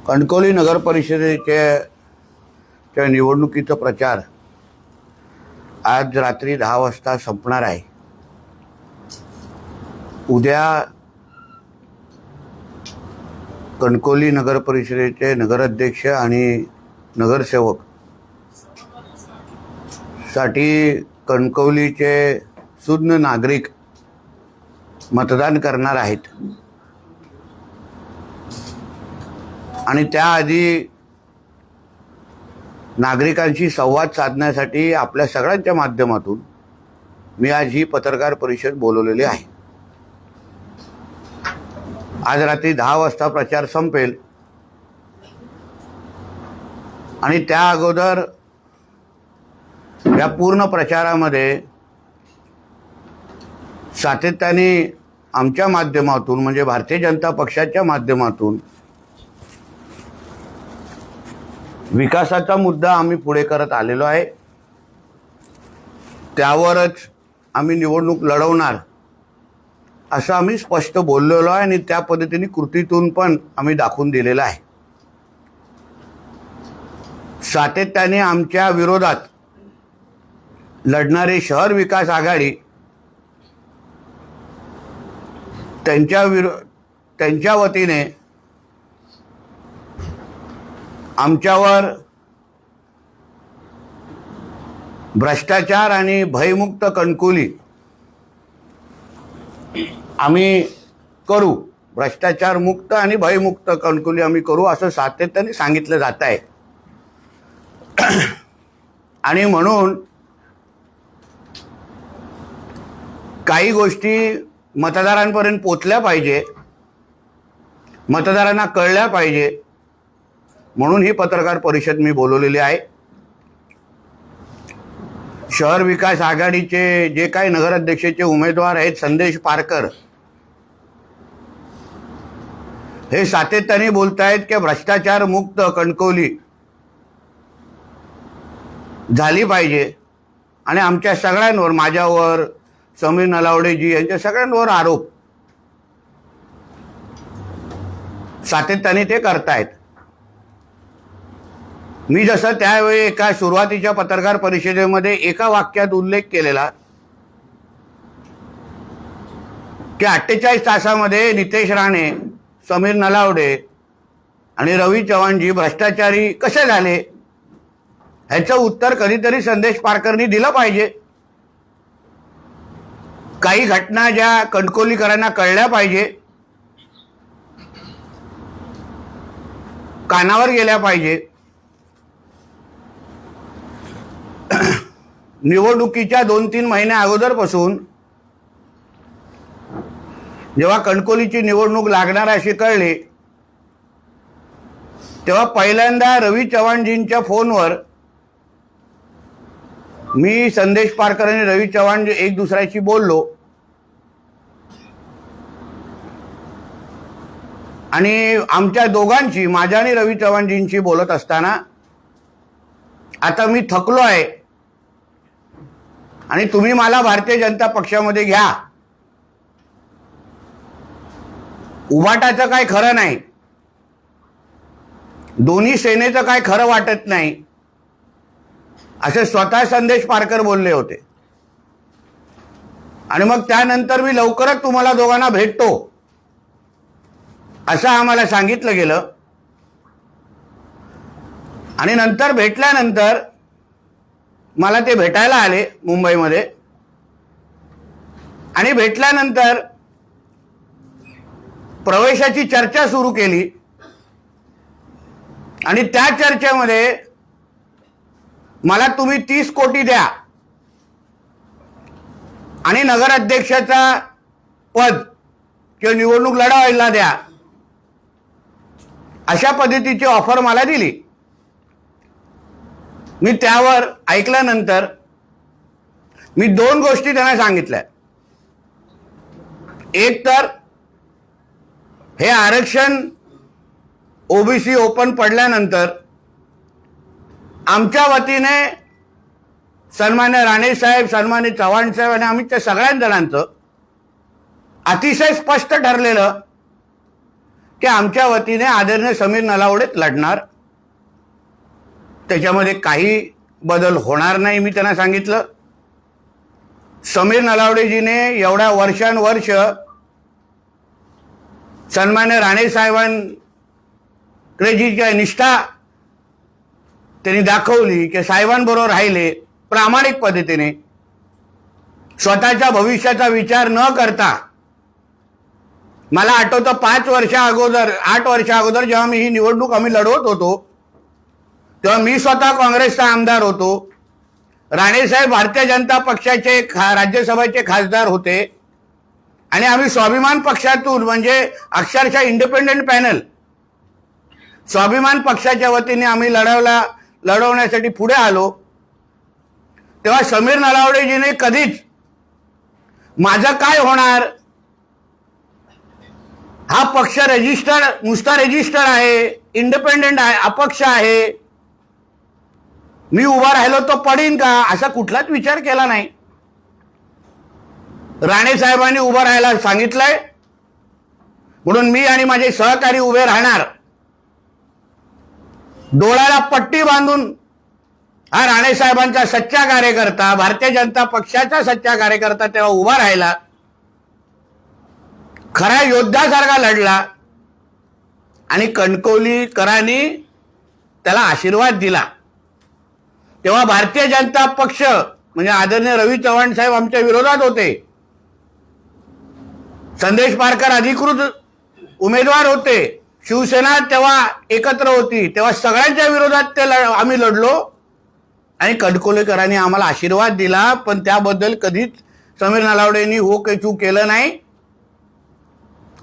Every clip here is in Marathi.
कणकवली नगर परिषदेच्या निवडणुकीचा प्रचार आज रात्री 10 वाजता संपणार आहे. उद्या कणकवली नगर परिषदेचे नगराध्यक्ष आणि नगरसेवक साठी कणकवलीचे सुज्ञ नागरिक मतदान करणार आहेत. आणि त्याआधी नागरिकांशी संवाद साधण्यासाठी आपल्या सगळ्यांच्या माध्यमातून मी आज ही पत्रकार परिषद बोलवलेली आहे. आज रात्री 10 वाजता प्रचार संपेल आणि त्या अगोदर या पूर्ण प्रचारामध्ये सातत्याने आमच्या माध्यमातून म्हणजे भारतीय जनता पक्षाच्या माध्यमातून विकासाचा मुद्दा आम्ही पुढे करत आलेलो आहे. त्यावरच आम्ही निवडणूक लढवणार असं आम्ही स्पष्ट बोललेलो आहे आणि त्या पद्धतीने कृतीतून पण आम्ही दाखवून दिलेलं आहे. सातत्याने आमच्या विरोधात लढणारे शहर विकास आघाडी त्यांच्या वतीने आमच्यावर भ्रष्टाचार आणि भयमुक्त कणकवली आम्ही करू, भ्रष्टाचार मुक्त आणि भयमुक्त कणकवली आम्ही करू असं सातत्याने सांगितलं जात आहे. आणि म्हणून काही गोष्टी मतदारांपर्यंत पोचल्या पाहिजे, मतदारांना कळल्या पाहिजे, म्हणून ही पत्रकार परिषद मी बोलवलेली आहे. शहर विकास आघाडीचे जे काही नगराध्यक्षाचे उमेदवार आहेत संदेश पारकर, हे सातत्याने बोलत आहेत की भ्रष्टाचार मुक्त कणकवली झाली पाहिजे. आणि आमच्या सगळ्यांवर, माझ्यावर, समीर नलावडेजी यांच्या सगळ्यांवर आरोप सातत्याने ते करतायत. मी जसं त्यावेळी एका सुरुवातीच्या पत्रकार परिषदेमध्ये एका वाक्यात उल्लेख केलेला की 48 तासामध्ये नितेश राणे, समीर नलावडे आणि रवी चव्हाणजी भ्रष्टाचारी कसे झाले ह्याचं उत्तर कधीतरी संदेश पारकरनी दिलं पाहिजे. काही घटना ज्या कणकवलीकरांना कळल्या पाहिजे, कानावर गेल्या पाहिजे. निवडणुकीच्या 2-3 महिन्या अगोदरपासून जेव्हा कणकवलीची निवडणूक लागणार अशी कळली तेव्हा पहिल्यांदा रवी चव्हाणजींच्या फोनवर मी, संदेश पारकर आणि रवी चव्हाण एक दुसऱ्याशी बोललो आणि आमच्या दोघांची, माझ्या आणि रवी चव्हाणजींशी बोलत असताना आता मी थकलो आहे आणि तुम्ही मला भारतीय जनता पक्षामध्ये घ्या, उभाटाचं काय खरं नाही, दोन्ही सेनेचं काय खरं वाटत नाही, असे स्वतः संदेश पारकर बोलले होते. आणि मग त्यानंतर मी लवकरच तुम्हाला दोघांना भेटतो असं आम्हाला सांगितलं गेलं. आणि नंतर भेटल्यानंतर मला ते भेटायला आले मुंबईमध्ये आणि भेटल्यानंतर प्रवेशाची चर्चा सुरू केली आणि त्या चर्चेमध्ये मला तुम्ही 30 कोटी द्या आणि नगराध्यक्षाचा पद किंवा निवडणूक लढवायला द्या अशा पद्धतीची ऑफर मला दिली. मी त्यावर ऐकल्यानंतर मी 2 गोष्टी त्यांना सांगितल्या. एक तर हे आरक्षण ओबीसी ओपन पडल्यानंतर आमच्या वतीने सन्मान्य राणे साहेब, सन्मान्य चव्हाण साहेब आणि आम्ही त्या सगळ्या जणांचं अतिशय स्पष्ट ठरलेलं की आमच्या वतीने आदरणीय समीर नलावडेच लढणार, त्याच्यामध्ये काही बदल होणार नाही मी त्यांना सांगितलं. समीर नलावडेजीने एवढ्या वर्षानुवर्ष सन्मान्य राणे साहेबांकडे जी काही निष्ठा त्यांनी दाखवली की साहेबांबरोबर राहिले प्रामाणिक पद्धतीने, स्वतःच्या भविष्याचा विचार न करता. मला आठवतं 8 वर्षा अगोदर जेव्हा मी ही निवडणूक आम्ही लढवत होतो तेव्हा मी स्वतः काँग्रेसचा आमदार होतो. राणेसाहेब भारतीय जनता पक्षाचे राज्यसभेचे खासदार होते आणि आम्ही स्वाभिमान पक्षातून म्हणजे अक्षरशः इंडिपेंडेंट पॅनल स्वाभिमान पक्षाच्या वतीने आम्ही लढवण्यासाठी पुढे आलो. तेव्हा समीर नलावडेजीने कधीच माझं काय होणार, हा पक्ष नुसता रजिस्टर आहे, इंडिपेंडेंट आहे, अपक्ष आहे, मी उभा राहिलो तो पडीन का, असा कुठलाच विचार केला नाही. राणे साहेबांनी उभं राहायला सांगितलंय म्हणून मी आणि माझे सहकारी उभे राहणार. डोळ्याला पट्टी बांधून हा राणे साहेबांचा सच्चा कार्यकर्ता, भारतीय जनता पक्षाचा सच्चा कार्यकर्ता तेव्हा उभा राहिला, खऱ्या योद्ध्यासारखा लढला आणि कणकवलीकरांनी त्याला आशीर्वाद दिला. तेव्हा भारतीय जनता पक्ष म्हणजे आदरणीय रवी चव्हाण साहेब आमच्या विरोधात होते, संदेश पारकर अधिकृत उमेदवार होते, शिवसेना तेव्हा एकत्र होती, तेव्हा सगळ्यांच्या विरोधात आम्ही लढलो आणि कणकवलीकरांनी आम्हाला आशीर्वाद दिला. पण त्याबद्दल कधीच समीर नलावडेंनी हो केचू केलं नाही.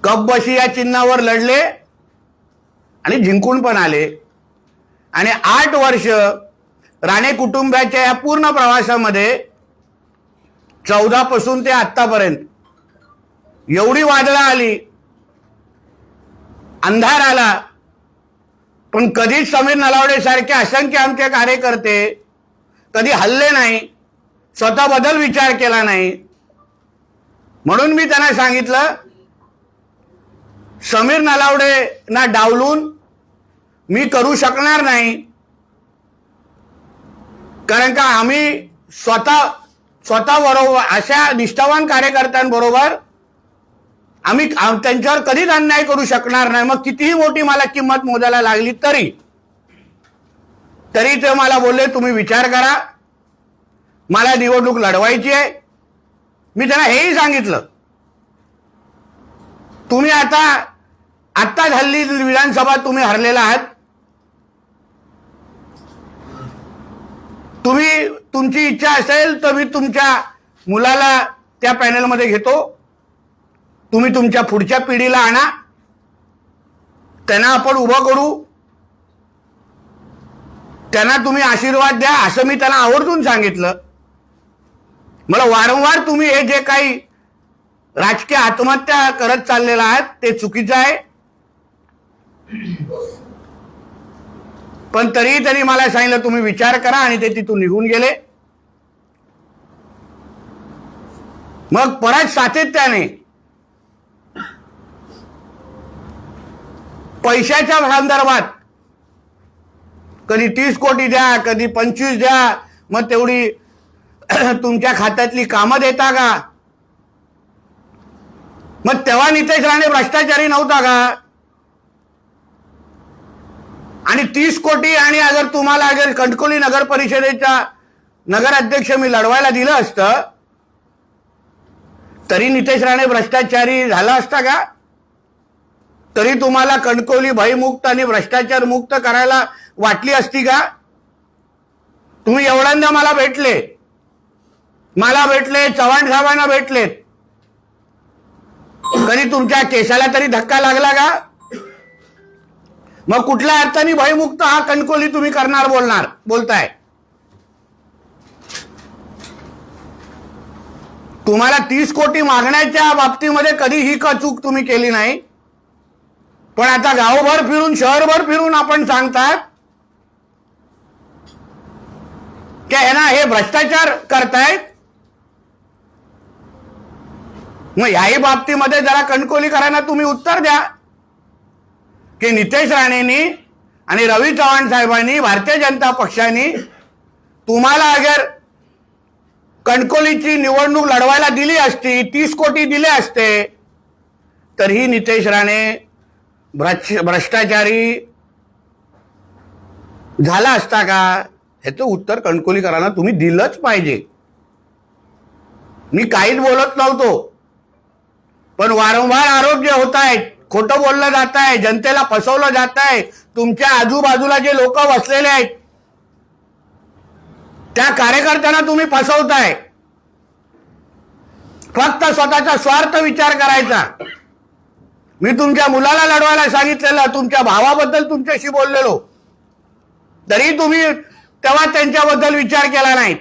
कपबशी या चिन्हावर लढले आणि जिंकून पण आले. आणि 8 वर्ष राणे कुटुंबाच्या या पूर्ण प्रवासामध्ये 14 पासून ते आतापर्यंत एवढी वादळं आली, अंधार आला, पण कधीच समीर नलावडे सारखे असंख्य आमचे कार्यकर्ते कधी हल्ले नाही, स्वतः बदल विचार केला नाही. म्हणून मी त्यांना सांगितलं समीर नलावडेंना डावलून मी करू शकणार नाही, कारण का आम्ही स्वतः बरोबर अशा निष्ठावान कार्यकर्त्यांबरोबर आम्ही त्यांच्यावर कधीच अन्याय करू शकणार नाही. मग कितीही मोठी मला किंमत मोजायला लागली तरी ते मला बोलले तुम्ही विचार करा, मला निवडणूक लढवायची आहे. मी त्यांना हेही सांगितलं तुम्ही आता हल्ली विधानसभा तुम्ही हरलेला आहात, तुमची इच्छा असेल तर मी तुमच्या मुलाला त्या पॅनलमध्ये घेतो, तुम्ही तुमच्या पुढच्या पिढीला आणा, त्यांना आपण उभं करू, त्यांना तुम्ही आशीर्वाद द्या, असं मी त्यांना आवर्जून सांगितलं. मला वारंवार तुम्ही हे जे काही राजकीय आत्महत्या करत चाललेला आहात ते चुकीचं आहे. पण तरीही त्यांनी मला सांगितलं तुम्ही विचार करा आणि ते तिथून निघून गेले. मग परत सातत्याने पैशाच्या संदर्भात कधी 30 कोटी द्या, कधी 25 द्या, मग तेवढी तुमच्या खात्यातली कामं देता का? मग तेव्हा नितेश राणे भ्रष्टाचारी नव्हता का? आणि 30 कोटी आणि तुम्हाला कणकवली नगर परिषदेचा नगराध्यक्ष मी लढवायला दिलं असतं तरी नितेश राणे भ्रष्टाचारी झाला असता का? तरी तुम्हाला कणकवली भयमुक्त आणि भ्रष्टाचार मुक्त करायला वाटली असती का? तुम्ही एवढ्यांदा मला भेटले, चव्हाण साहेबांना भेटलेत, कधी तुमच्या केसाला तरी धक्का लागला का? मग कुठल्या अर्थाने भयमुक्त हा कणकवली तुम्ही करणार बोलताय? तुम्हाला 30 कोटी मागण्याच्या बाबतीमध्ये कधी ही चूक तुम्ही केली नाही, पण आता गावभर फिरून शहरभर फिरून आपण सांगतात की हे भ्रष्टाचार करतायत. मग याही बाबतीमध्ये जरा कणकवलीकरांना तुम्ही उत्तर द्या. की नितेश राणेंनी आणि रवी चव्हाण साहेबांनी, भारतीय जनता पक्षाने तुम्हाला अगर कणकवलीची निवडणूक लढवायला दिली असती, 30 कोटी दिले असते, तर ही नितेश राणे भ्रष्टाचारी झाला असता का? ह्याचं उत्तर कणकवलीकरांना तुम्ही दिलंच पाहिजे. मी काहीच बोलत नव्हतो, पण वारंवार आरोप जे होत आहेत, खोटं बोललं जात आहे, जनतेला फसवलं जात आहे, तुमच्या आजूबाजूला जे लोक बसलेले आहेत त्या कार्यकर्त्यांना तुम्ही फसवताय. फक्त स्वतःचा स्वार्थ विचार करायचा. मी तुमच्या मुलाला लढवायला सांगितलेलं, तुमच्या भावाबद्दल तुमच्याशी बोललेलो, तरी तुम्ही तेव्हा त्यांच्याबद्दल विचार केला नाही.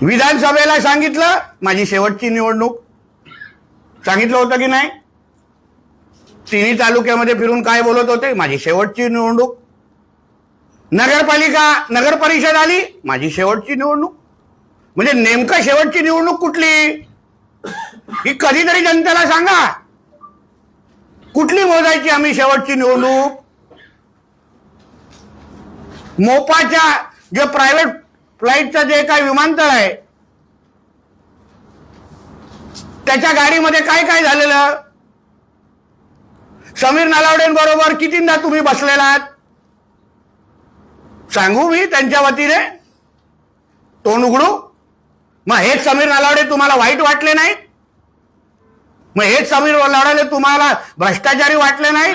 विधानसभेला सांगितलं माझी शेवटची निवडणूक, सांगितलं होतं की नाही? तिन्ही तालुक्यामध्ये फिरून काय बोलत होते? माझी शेवटची निवडणूक. नगरपालिका, नगर परिषद आली, माझी शेवटची निवडणूक. म्हणजे नेमकं शेवटची निवडणूक कुठली ही कधीतरी जनतेला सांगा. कुठली मोजायची आम्ही शेवटची निवडणूक? मोपाच्या जे प्रायव्हेट फ्लाईटचं जे काही विमानतळ आहे त्याच्या गाडीमध्ये काय काय झालेलं? समीर नलावडेंबरोबर कितींदा तुम्ही बसलेलात? सांगू मी त्यांच्या वतीने तोंड उघडू? मग हेच समीर नलावडे तुम्हाला वाईट वाटले नाही? मग हेच समीर नलावडे तुम्हाला भ्रष्टाचारी वाटले नाही?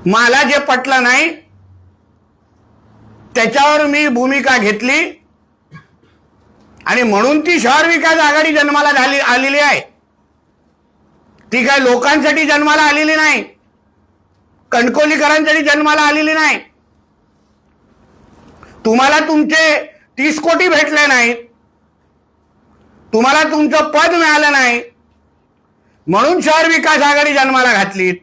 मला जे पटलं नाही त्याच्यावर मी भूमिका घेतली आणि म्हणून ती शहर विकास आघाडी जन्माला आलेली आहे. ती काय लोकांसाठी जन्माला आलेली नाही, कणकवलीकरांसाठी जन्माला आलेली नाही. तुम्हाला तुमचे 30 कोटी भेटले नाहीत, तुम्हाला तुमचं पद मिळालं नाही, म्हणून शहर विकास आघाडी जन्माला घातलीत.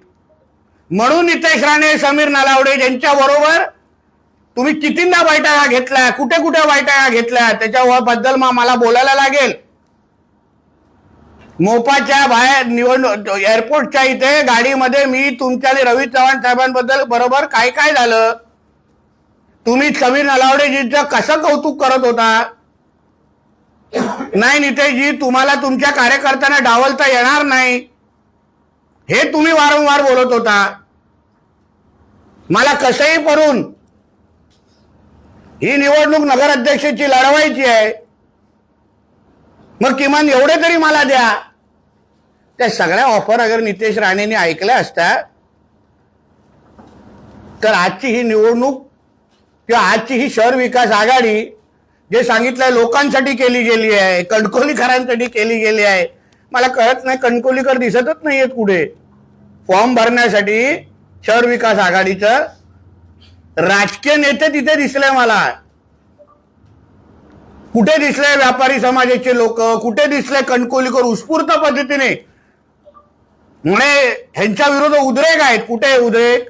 म्हणून नितेश राणे, समीर नलावडे यांच्या बरोबर तुम्ही कितींदा बैठका घेतल्या, कुठे कुठे बैठका घेतल्या, त्याच्याबद्दल मला बोलायला लागेल. मोपाच्या बाहेर निवडणूक एअरपोर्टच्या इथे गाडीमध्ये मी तुमच्या आणि रवी चव्हाण साहेबांबद्दल बरोबर काय काय झालं, तुम्ही समीर नलावडेजींचं कसं कौतुक करत होता. नाही नितेशजी, तुम्हाला तुमच्या कार्यकर्त्यांना डावलता येणार नाही हे तुम्ही वारंवार बोलत होता. मला कसंही करून ही निवडणूक नगर अध्यक्षाची लढवायची आहे, मग किमान एवढे तरी मला द्या. त्या सगळ्या ऑफर अगर नितेश राणेंनी ऐकल्या असत्या तर आजची ही निवडणूक किंवा आजची ही शहर विकास आघाडी जे सांगितलंय लोकांसाठी केली गेली आहे, कणकवलीकरांसाठी केली गेली आहे. मला कळत नाही, कणकवलीकर दिसतच नाहीयेत कुठे फॉर्म भरण्यासाठी. शहर विकास आघाडीचं राजकीय नेते तिथे दिसले मला, कुठे दिसले व्यापारी समाजाचे लोक, कुठे दिसले कणकवलीकर उत्स्फूर्त पद्धतीने म्हणे ह्यांच्या विरोधात उद्रेक आहेत. कुठे उद्रेक?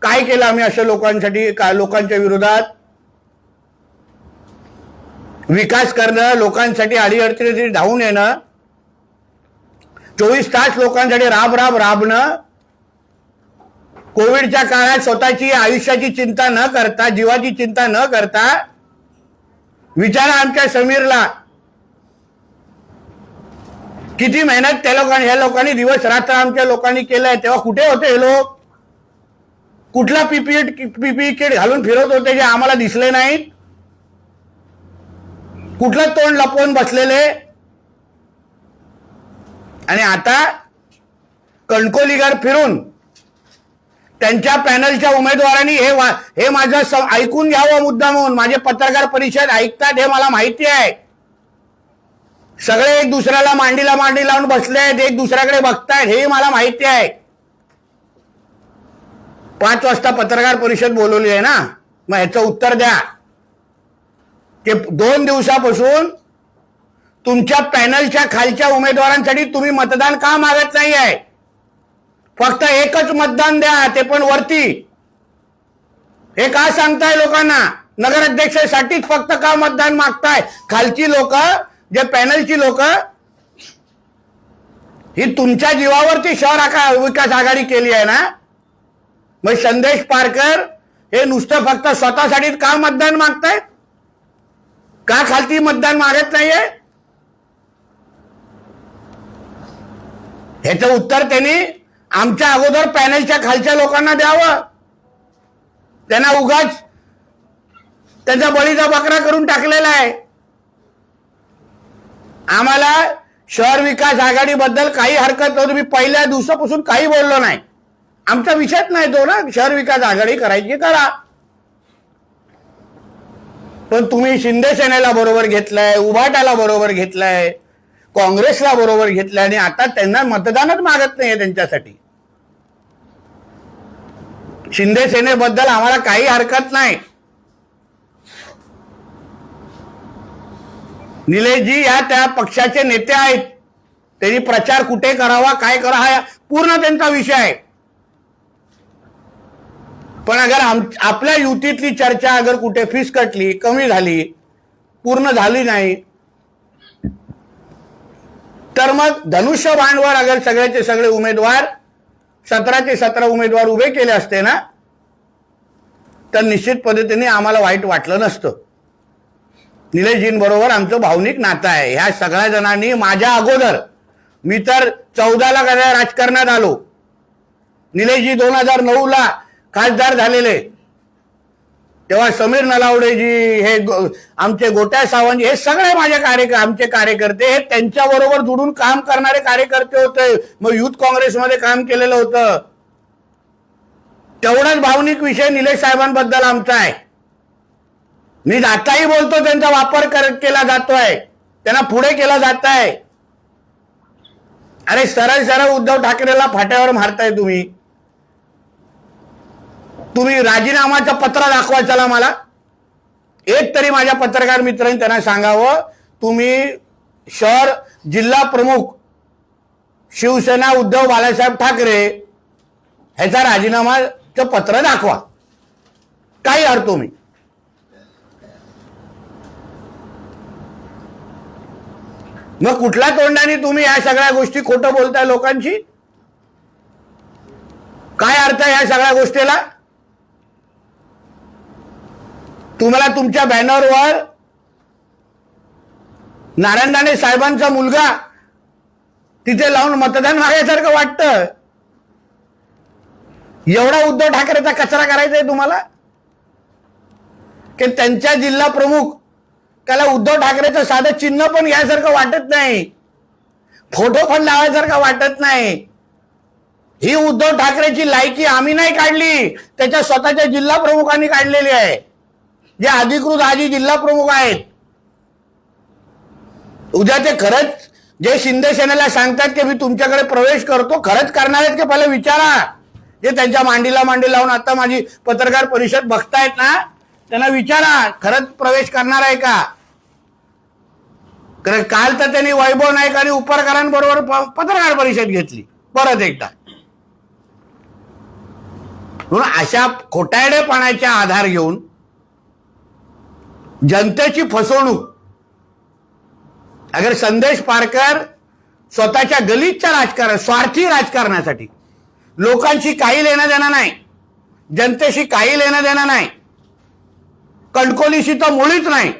काय केलं आम्ही अशा लोकांसाठी? काय लोकांच्या विरोधात विकास करणं, लोकांसाठी अडीअडचणी धावून येणं, 24 तास लोकांसाठी राबणं, कोविडच्या काळात स्वतःची आयुष्याची चिंता न करता, जीवाची चिंता न करता. विचारा आमच्या समीरला किती मेहनत त्या लोकांनी, ह्या लोकांनी दिवस रात्र आमच्या लोकांनी केलंय. तेव्हा कुठे होते हे लोक? कुठला पीपीई किट घालून फिरत होते जे आम्हाला दिसले नाहीत? कुठलं तोंड लपवून बसलेले? आणि आता कणकवलीकर फिरून त्यांच्या पॅनलच्या उमेदवारांनी हे माझं ऐकून घ्यावं मुद्दामून. माझे पत्रकार परिषद ऐकतात हे मला माहिती आहे. सगळे एक दुसऱ्याला मांडीला मांडी लावून बसले आहेत, एक दुसऱ्याकडे बघतायत हे मला माहिती आहे. 5 वाजता पत्रकार परिषद बोलवली आहे ना, मग ह्याचं उत्तर द्या की 2 दिवसापासून तुमच्या पॅनलच्या खालच्या उमेदवारांसाठी तुम्ही मतदान का मागत नाही आहे? फक्त एकच मतदान द्या, ते पण वरती. हे का सांगताय लोकांना? नगर अध्यक्षासाठीच फक्त का मतदान मागताय? खालची लोक, जे पॅनलची लोक ही तुमच्या जीवावरती शहर विकास आघाडी केली आहे ना. मग संदेश पारकर हे नुसतं फक्त स्वतःसाठी का मतदान मागतायत, का खालती मतदान मागत नाहीये? ह्याचं उत्तर त्यांनी आमच्या अगोदर पॅनलच्या खालच्या लोकांना द्यावं. त्यांना उगाच त्यांचा बळीचा बकरा करून टाकलेला आहे. आम्हाला शहर विकास आघाडीबद्दल काही हरकत नव्हती. मी पहिल्या दिवसापासून काही बोललो नाही. आमचा विषयच नाही तो ना. शहर विकास आघाडी करायची करा. पण तुम्ही शिंदे सेनेला बरोबर घेतलंय, उभाटाला बरोबर घेतलंय, काँग्रेसला बरोबर घेतलंय आणि आता त्यांना मतदानच मागत नाहीये त्यांच्यासाठी. शिंदे सेनेबद्दल आम्हाला काही हरकत नाही. निलेशजी या त्या पक्षाचे नेते आहेत. त्यांनी प्रचार कुठे करावा, काय करावा हा पूर्ण त्यांचा विषय आहे. पण अगर आपल्या युतीतली चर्चा अगर कुठे फिसकटली, कमी झाली, पूर्ण झाली नाही, तर मग धनुष्यबाणवर अगर सगळ्याचे सगळे उमेदवार 17चे 17 उमेदवार उभे केले असते ना, तर निश्चित पद्धतीने आम्हाला वाईट वाटलं नसतं. निलेशजींबरोबर आमचं भावनिक नातं आहे. ह्या सगळ्या जणांनी माझ्या अगोदर, मी तर 14ला राजकारणात आलो, निलेशजी 2009ला खासदार झालेले, तेव्हा समीर नलावडेजी, हे आमचे गोट्या सावंत, हे सगळे माझे आमचे कार्यकर्ते, हे त्यांच्याबरोबर जुडून काम करणारे कार्यकर्ते होते. मग युथ काँग्रेसमध्ये काम केलेलं होतं. तेवढाच भावनिक विषय निलेश साहेबांबद्दल आमचा आहे. मी आताही बोलतो, त्यांचा वापर केला जातोय, त्यांना पुढे केला जात आहे. अरे सरळ सरळ उद्धव ठाकरेला फाट्यावर मारताय तुम्ही. तुम्ही राजीनामाचं पत्र दाखवा. चला मला एक तरी माझ्या पत्रकार मित्रांनी त्यांना सांगावं, तुम्ही शहर जिल्हा प्रमुख शिवसेना उद्धव बाळासाहेब ठाकरे ह्याचा राजीनामाचं पत्र दाखवा. काही अर्थ तुम्ही. मग कुठल्या तोंडाने तुम्ही या सगळ्या गोष्टी खोटं बोलताय लोकांची? काय अर्थ आहे या सगळ्या गोष्टीला? तुम्हाला तुमच्या बॅनरवर नारायण राणे साहेबांचा मुलगा तिथे लावून मतदान मागायसारखं वाटतं. एवढा उद्धव ठाकरेचा कचरा करायचा आहे तुम्हाला की त्यांच्या जिल्हा प्रमुख त्याला उद्धव ठाकरेचं साधं चिन्ह पण यासारखं वाटत नाही, फोटो पण लावायसारखं वाटत नाही. ही उद्धव ठाकरेची लायकी आम्ही नाही काढली, त्याच्या स्वतःच्या जिल्हा प्रमुखांनी काढलेली आहे, जे अधिकृत आजी जिल्हा प्रमुख आहेत. उद्या ते खरंच जे शिंदे सेनेला सांगतात की मी तुमच्याकडे प्रवेश करतो, खरंच करणार आहेत की पहिले विचारा. जे त्यांच्या मांडीला मांडी लावून आता माझी पत्रकार परिषद बघतायत ना, त्यांना विचारा खरंच प्रवेश करणार आहे का. कारण काल तर त्यांनी वैभव नाईक आणि उपरकरांबरोबर पत्रकार परिषद घेतली परत एकदा. म्हणून अशा खोटारडेपणाचा आधार घेऊन जनतेची फसवणूक. अगर संदेश पारकर स्वतःच्या गलिच्छ राजकारण, स्वार्थी राजकारणासाठी, लोकांशी काही लेणं देणं नाही, जनतेशी काही लेणं देणं नाही, कणकोलीशी तर मुळीच नाही,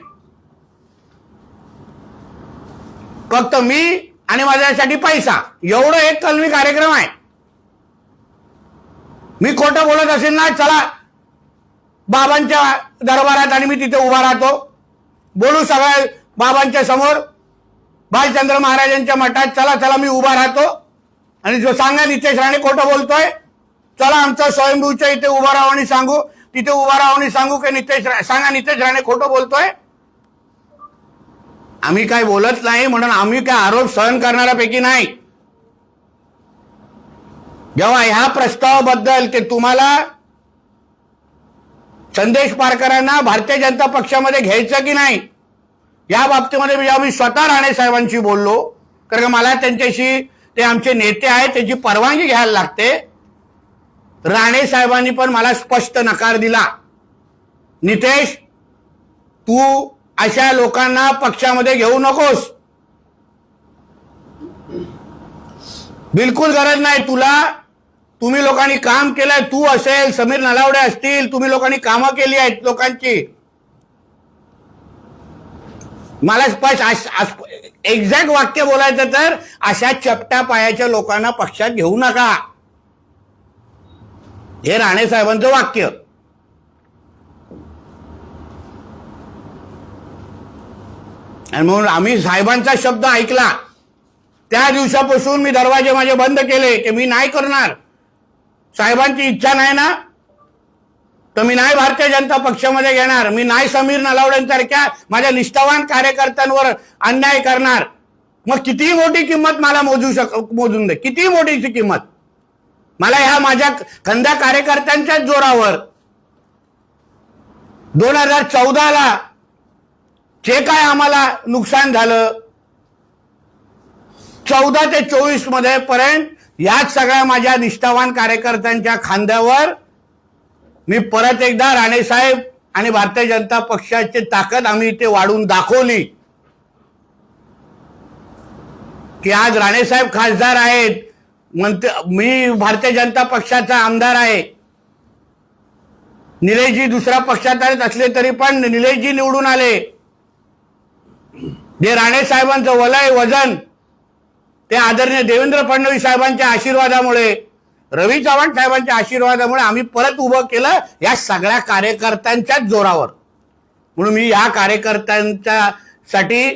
फक्त मी आणि माझ्यासाठी पैसा, एवढं एक कलमी कार्यक्रम आहे. मी खोटं बोलत असेल ना, चला बाबांच्या दरबारात आणि मी तिथे उभा राहतो, बोलू सगळ्या बाबांच्या समोर, बालचंद्र महाराजांच्या मठात, चला चला मी उभा राहतो आणि जो सांगा नितेश राणे खोटं बोलतोय, चला आमचं स्वयंभूच्या इथे उभा राहू आणि सांगू, तिथे उभा राहू आणि सांगू की नितेश राणे खोटं बोलतोय. आम्ही काय बोलत नाही म्हणून आम्ही काय आरोप सहन करणाऱ्यापैकी नाही. जेव्हा ह्या प्रस्तावाबद्दल ते तुम्हाला संदेश पारकरांना भारतीय जनता पक्षामध्ये घ्यायचं की नाही या बाबतीमध्ये मी स्वतः राणे साहेबांशी बोललो, कारण मला त्यांच्याशी, ते आमचे नेते आहेत, त्याची परवानगी घ्यायला लागते. राणे साहेबांनी पण मला स्पष्ट नकार दिला, नितेश तू अशा लोकांना पक्षामध्ये घेऊ नकोस. बिलकुल गरज नाही तुला. तुम्ही लोकांनी काम केलंय, तू असेल, समीर नलावडे असतील, तुम्ही लोकांनी कामं केली आहेत लोकांची. मला स्पष्ट एक्झॅक्ट वाक्य बोलायचं तर अशा चपट्या पायाच्या लोकांना पक्षात घेऊ नका, हे राणे साहेबांचं वाक्य. आणि म्हणून आम्ही साहेबांचा शब्द ऐकला त्या दिवसापासून मी दरवाजे माझे बंद केले की मी नाही करणार. साहेबांची इच्छा नाही ना तर मी नाही भारतीय जनता पक्षामध्ये घेणार. मी नाही समीर नलावडेंसारख्या माझ्या निष्ठावान कार्यकर्त्यांवर अन्याय करणार. मग कितीही मोठी किंमत मला मोजून दे, कितीही मोठीची किंमत मला ह्या माझ्या खंद्या कार्यकर्त्यांच्याच जोरावर 2014ला जे काय आम्हाला नुकसान झालं 14 ते 24 मध्ये पर्यंत याच सगळ्या माझ्या निष्ठावान कार्यकर्त्यांच्या खांद्यावर मी परत एकदा राणेसाहेब आणि भारतीय जनता पक्षाची ताकद आम्ही इथे वाढून दाखवली की आज राणेसाहेब खासदार आहेत, मी भारतीय जनता पक्षाचा आमदार आहे. निलेशजी दुसऱ्या पक्षात असले तरी पण निलेशजी निवडून आले. जे राणेसाहेबांचं वलय वजन ते आदरणीय देवेंद्र फडणवीस साहेबांच्या आशीर्वादामुळे, रवी चव्हाण साहेबांच्या आशीर्वादामुळे आम्ही परत उभं केलं या सगळ्या कार्यकर्त्यांच्याच जोरावर. म्हणून मी या कार्यकर्त्यांच्यासाठी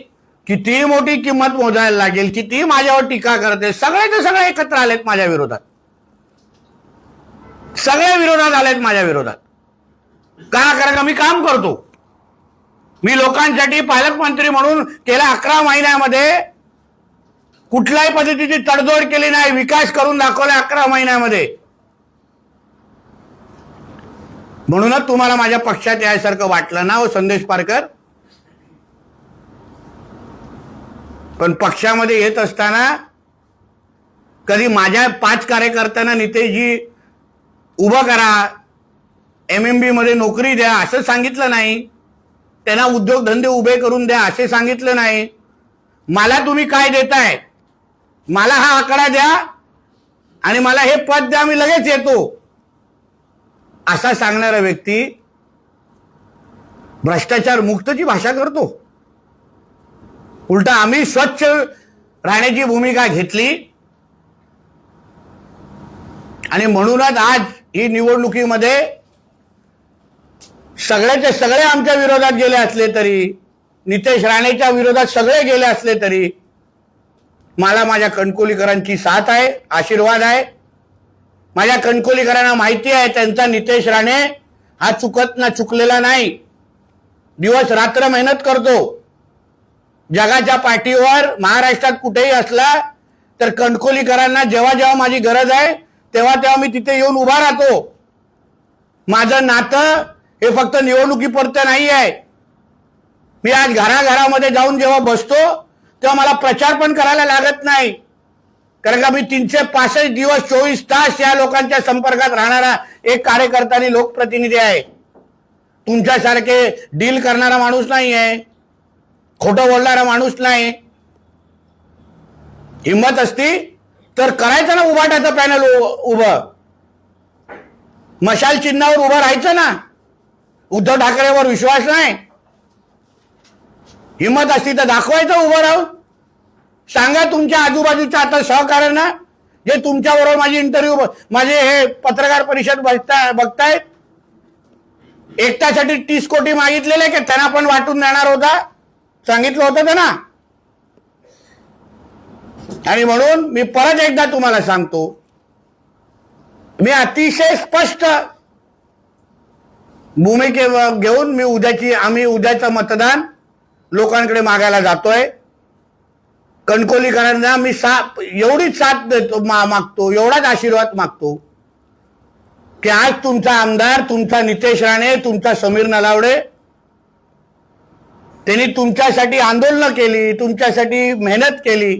कितीही मोठी किंमत मोजायला लागेल, कितीही माझ्यावर टीका करते, सगळे सगळे एकत्र आलेत माझ्या विरोधात, सगळे विरोधात आलेत माझ्या विरोधात. का? कारण का मी काम करतो. मी लोकांसाठी पालकमंत्री म्हणून गेल्या 11 महिन्यामध्ये कुठल्याही पद्धतीची तडजोड केली नाही, विकास करून दाखवला 11 महिन्यामध्ये. म्हणूनच तुम्हाला माझ्या पक्षात यासारखं वाटलं ना हो संदेश पारकर. पण पक्षामध्ये येत असताना कधी माझ्या 5 कार्यकर्त्यांना नितेशजी उभं करा, MMB मध्ये नोकरी द्या असं सांगितलं नाही, त्यांना उद्योगधंदे उभे करून द्या असे सांगितलं नाही. मला तुम्ही काय देताय, मला हा आकडा द्या आणि मला हे पद द्या, मी लगेच येतो असा सांगणारा व्यक्ती भ्रष्टाचार मुक्तची भाषा करतो. उलटा आम्ही स्वच्छ राहण्याची भूमिका घेतली आणि म्हणूनच आज ही निवडणुकीमध्ये सगळ्याचे सगळे आमच्या विरोधात गेले असले तरी, नितेश राणेच्या विरोधात सगळे गेले असले तरी मला माझ्या कणकोलीकरांची साथ आहे, आशीर्वाद आहे. माझ्या कणकोलीकरांना माहिती आहे त्यांचा नितेश राणे हा चुकलेला नाही, दिवस रात्र मेहनत करतो. जगाच्या पाठीवर महाराष्ट्रात कुठेही असला तर कणकोलीकरांना जेव्हा जेव्हा माझी गरज आहे तेव्हा तेव्हा मी तिथे येऊन उभा राहतो. माझं नातं हे फक्त निवडणुकीपुरतं नाही आहे. मी आज घराघरामध्ये जाऊन जेव्हा बसतो तेव्हा मला प्रचार पण करायला लागत नाही, कारण का मी 365 दिवस 24 तास या लोकांच्या संपर्कात राहणारा एक कार्यकर्ता आणि लोकप्रतिनिधी आहे. तुमच्यासारखे डील करणारा माणूस नाही आहे, खोटं बोलणारा माणूस नाही. हिंमत असती तर करायचं ना उभाटाचं पॅनल उभं, मशाल चिन्हावर उभं राहायचं ना. उद्धव ठाकरेवर विश्वास नाही, हिंमत असती तर दाखवायचं उभं राहून. सांगा तुमच्या आजूबाजूच्या आता सहकार्यांना जे तुमच्याबरोबर माझी इंटरव्ह्यू माझे हे पत्रकार परिषद बघतायत, एकट्यासाठी 30 कोटी मागितलेले की त्यांना पण वाटून देणार होता, सांगितलं होतं त्यांना. आणि म्हणून मी परत एकदा तुम्हाला सांगतो, मी अतिशय स्पष्ट भूमिके घेऊन आम्ही उद्याचं मतदान लोकांकडे मागायला जातोय. कणकोलीकरांना मी एवढीच साथ देतो, मागतो, एवढाच आशीर्वाद मागतो की आज तुमचा आमदार, तुमचा नितेश राणे, तुमचा समीर नलावडे, त्यांनी तुमच्यासाठी आंदोलन केली, तुमच्यासाठी मेहनत केली.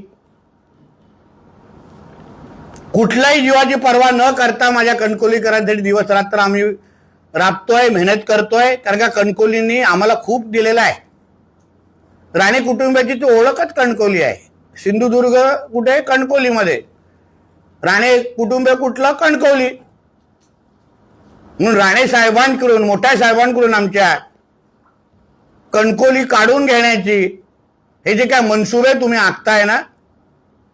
कुठल्याही जीवाची पर्वा न करता माझ्या कणकोलीकरांसाठी दिवस रात्र आम्ही राबतोय, मेहनत करतोय. कारण का कणकोलींनी आम्हाला खूप दिलेला आहे. राणे कुटुंबाची ती ओळखच कणकोली आहे. सिंधुदुर्ग कुठे? कणकोलीमध्ये. राणे कुटुंब कुठलं? कणकवली. म्हणून राणे साहेबांकडून, मोठ्या साहेबांकडून आमच्या कणकवली काढून घेण्याची हे जे काय मनसुबे तुम्ही आखताय ना,